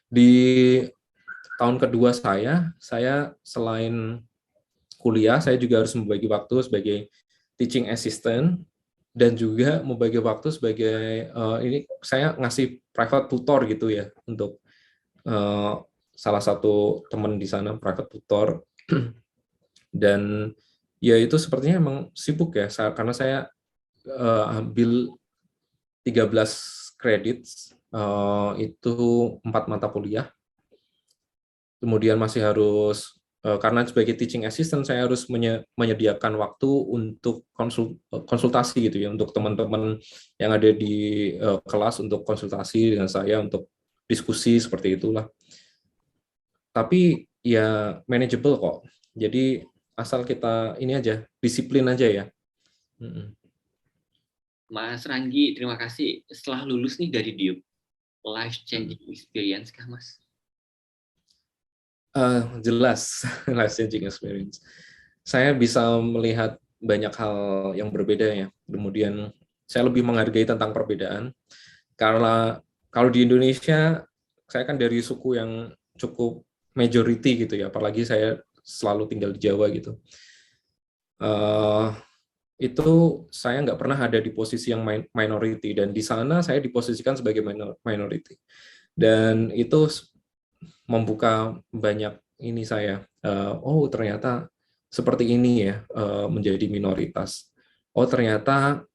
Di tahun kedua saya selain kuliah, saya juga harus membagi waktu sebagai teaching assistant, dan juga membagi waktu sebagai ini saya ngasih private tutor gitu ya, untuk salah satu teman di sana, private tutor. Dan ya itu sepertinya emang sibuk ya, karena saya ambil 13 kredit, itu 4 mata kuliah. Kemudian masih harus, karena sebagai teaching assistant saya harus menyediakan waktu untuk konsultasi gitu ya, untuk teman-teman yang ada di kelas, untuk konsultasi dengan saya, untuk diskusi seperti itulah. Tapi ya manageable kok. Jadi asal kita ini aja, disiplin aja ya. Mas Ranggi, terima kasih. Setelah lulus nih dari Diup, life changing experience kah Mas? Jelas, life changing experience. Saya bisa melihat banyak hal yang berbeda ya. Kemudian saya lebih menghargai tentang perbedaan. Karena kalau di Indonesia, saya kan dari suku yang cukup majority gitu ya, apalagi saya selalu tinggal di Jawa gitu. Itu saya nggak pernah ada di posisi yang minority, dan di sana saya diposisikan sebagai minority. Dan itu membuka banyak ini saya, oh ternyata seperti ini ya, menjadi minoritas. Oh ternyata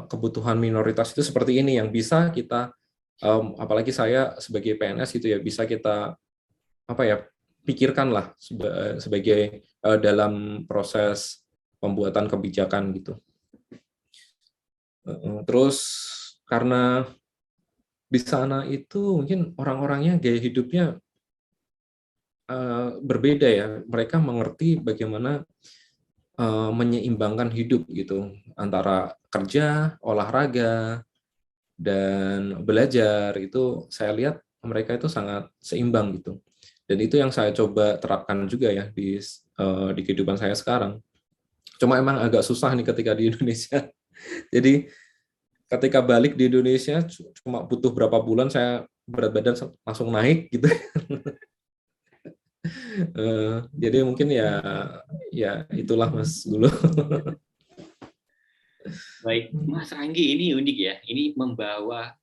kebutuhan minoritas itu seperti ini yang bisa kita, apalagi saya sebagai PNS itu ya, bisa kita pikirkan lah sebagai dalam proses pembuatan kebijakan gitu. Terus karena di sana itu mungkin orang-orangnya gaya hidupnya berbeda ya, mereka mengerti bagaimana menyeimbangkan hidup gitu, antara kerja, olahraga, dan belajar. Itu saya lihat mereka itu sangat seimbang gitu. Dan itu yang saya coba terapkan juga ya di kehidupan saya sekarang. Cuma emang agak susah nih ketika di Indonesia. Jadi ketika balik di Indonesia cuma butuh berapa bulan saya berat badan langsung naik gitu. Jadi mungkin ya itulah Mas Gulu. Baik, Mas Ranggi ini unik ya. Ini membawa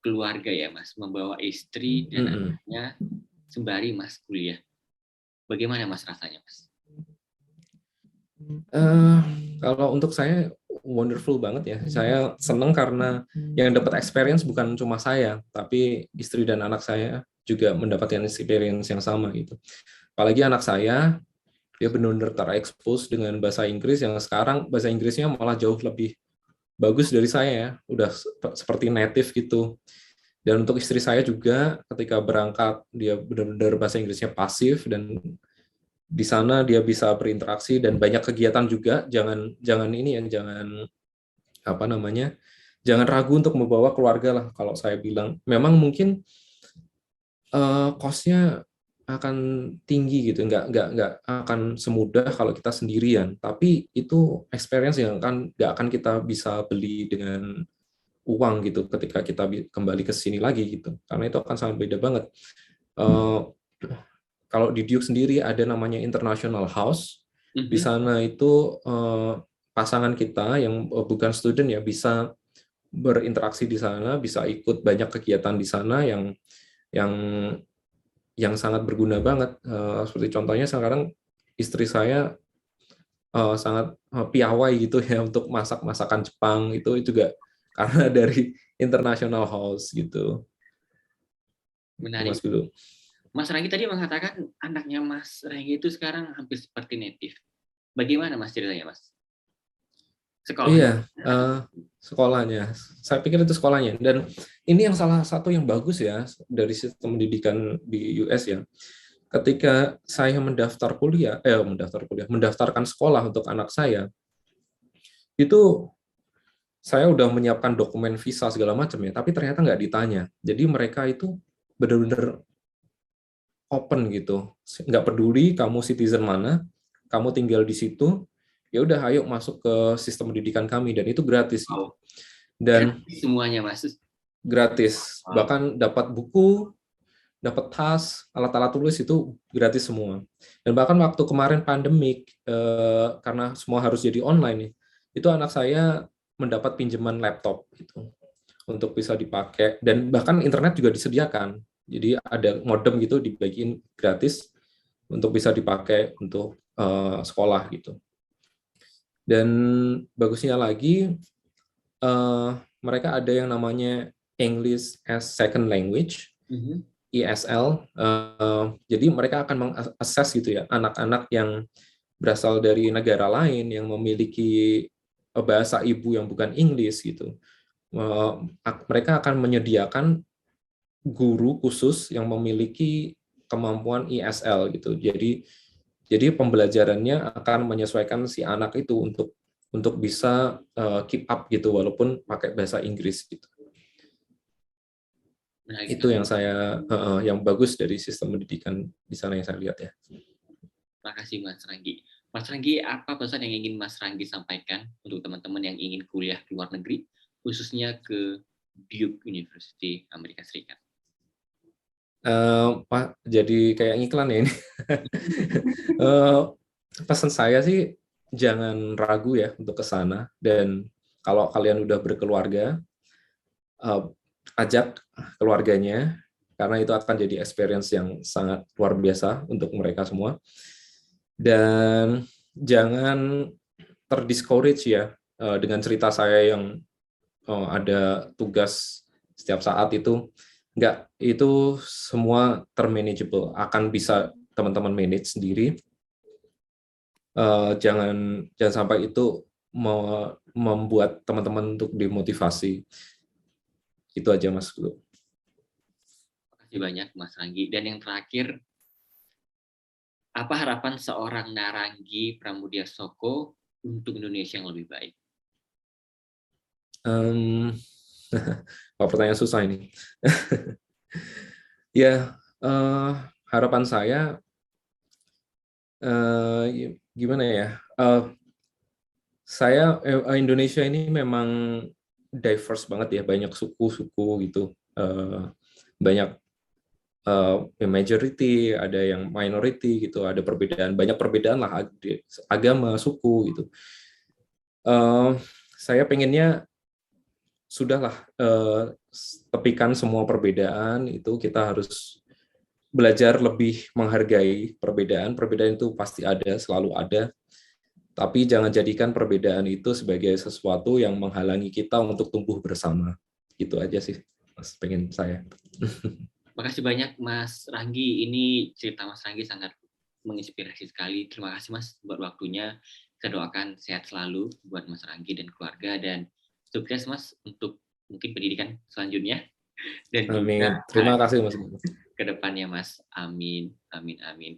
keluarga ya Mas, membawa istri dan anaknya sembari Mas kuliah. Bagaimana Mas rasanya Mas? Kalau untuk saya wonderful banget ya. Saya senang karena yang dapat experience bukan cuma saya, tapi istri dan anak saya juga mendapatkan experience yang sama gitu. Apalagi anak saya, dia benar-benar terekspos dengan bahasa Inggris yang sekarang bahasa Inggrisnya malah jauh lebih bagus dari saya ya, udah seperti native gitu. Dan untuk istri saya juga ketika berangkat dia benar-benar bahasa Inggrisnya pasif dan di sana dia bisa berinteraksi dan banyak kegiatan juga. Jangan ini ya, jangan apa namanya, jangan ragu untuk membawa keluarga lah. Kalau saya bilang, memang mungkin cost-nya akan tinggi gitu, nggak akan semudah kalau kita sendirian. Tapi itu experience yang nggak akan kita bisa beli dengan uang gitu ketika kita kembali ke sini lagi gitu. Karena itu akan sangat beda banget. Kalau di Duke sendiri ada namanya International House. Di sana itu pasangan kita yang bukan student ya bisa berinteraksi di sana, bisa ikut banyak kegiatan di sana yang yang sangat berguna banget. Seperti contohnya sekarang istri saya sangat piawai gitu ya untuk masak masakan Jepang, itu juga karena dari International House gitu. Menarik. Mas dulu. Mas Ranggi tadi mengatakan anaknya Mas Ranggi itu sekarang hampir seperti native. Bagaimana Mas ceritanya, Mas? Iya, sekolahnya. Saya pikir itu sekolahnya. Dan ini yang salah satu yang bagus ya dari sistem pendidikan di US ya. Ketika saya mendaftarkan sekolah untuk anak saya, itu saya udah menyiapkan dokumen visa segala macam ya, tapi ternyata nggak ditanya. Jadi mereka itu benar-benar open gitu, nggak peduli kamu citizen mana, kamu tinggal di situ, ya udah ayo masuk ke sistem pendidikan kami, dan itu gratis gitu. Dan gratis semuanya, Mas. Gratis, bahkan dapat buku, dapat tas, alat-alat tulis itu gratis semua. Dan bahkan waktu kemarin pandemik, karena semua harus jadi online nih, itu anak saya mendapat pinjaman laptop gitu untuk bisa dipakai, dan bahkan internet juga disediakan. Jadi ada modem gitu dibagiin gratis untuk bisa dipakai untuk sekolah gitu. Dan bagusnya lagi, mereka ada yang namanya English as Second Language, ESL. Jadi mereka akan mengakses gitu ya anak-anak yang berasal dari negara lain yang memiliki bahasa ibu yang bukan Inggris gitu. Mereka akan menyediakan guru khusus yang memiliki kemampuan ESL gitu. Jadi pembelajarannya akan menyesuaikan si anak itu untuk bisa keep up gitu walaupun pakai bahasa Inggris gitu. Nah, itu yang yang bagus dari sistem pendidikan di sana yang saya lihat ya. Terima kasih Mas Ranggi. Mas Ranggi, apa pesan yang ingin Mas Ranggi sampaikan untuk teman-teman yang ingin kuliah di luar negeri, khususnya ke Duke University Amerika Serikat? Pak, jadi kayak iklan ya ini. Pesan saya sih jangan ragu ya untuk ke sana, dan kalau kalian udah berkeluarga, ajak keluarganya karena itu akan jadi experience yang sangat luar biasa untuk mereka semua. Dan jangan terdiscourage ya dengan cerita saya yang ada tugas setiap saat itu. Enggak, itu semua termanageable, akan bisa teman-teman manage sendiri. Jangan sampai itu membuat teman-teman untuk dimotivasi. Itu aja Mas. Terima kasih banyak Mas Ranggi. Dan yang terakhir, apa harapan seorang Naranggi Pramudia Soko untuk Indonesia yang lebih baik? Pertanyaan susah ini. Ya, harapan saya gimana ya? Indonesia ini memang diverse banget ya, banyak suku-suku gitu, banyak majority, ada yang minority gitu, ada banyak perbedaan lah, agama, suku gitu. Saya pengennya sudahlah, tepikan semua perbedaan itu, kita harus belajar lebih menghargai perbedaan. Perbedaan itu pasti ada, selalu ada. Tapi jangan jadikan perbedaan itu sebagai sesuatu yang menghalangi kita untuk tumbuh bersama. Gitu aja sih, Mas, pengen saya. Makasih banyak Mas Ranggi. Ini cerita Mas Ranggi sangat menginspirasi sekali. Terima kasih Mas buat waktunya. Saya doakan sehat selalu buat Mas Ranggi dan keluarga, dan sukses Mas untuk mungkin pendidikan selanjutnya dan juga Amin. Terima kasih, Mas. ke depannya Mas. Amin, amin, amin.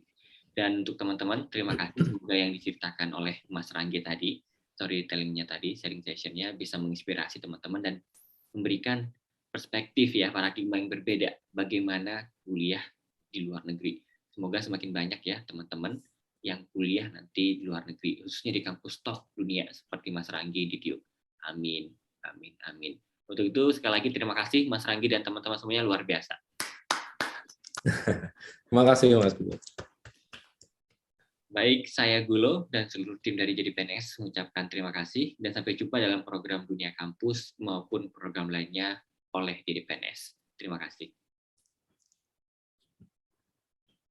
Dan untuk teman-teman, terima kasih semoga yang diceritakan oleh Mas Ranggi tadi, storytelling-nya tadi, sharing session-nya bisa menginspirasi teman-teman dan memberikan perspektif ya, paradigma yang berbeda bagaimana kuliah di luar negeri. Semoga semakin banyak ya teman-teman yang kuliah nanti di luar negeri, khususnya di kampus top dunia seperti Mas Ranggi di Duke. Amin, amin, amin. Untuk itu sekali lagi terima kasih Mas Ranggi dan teman-teman semuanya, luar biasa. Terima kasih, Mas. Baik, saya Gulo dan seluruh tim dari Jadi PNS mengucapkan terima kasih dan sampai jumpa dalam program Dunia Kampus maupun program lainnya oleh Jadi PNS. Terima kasih.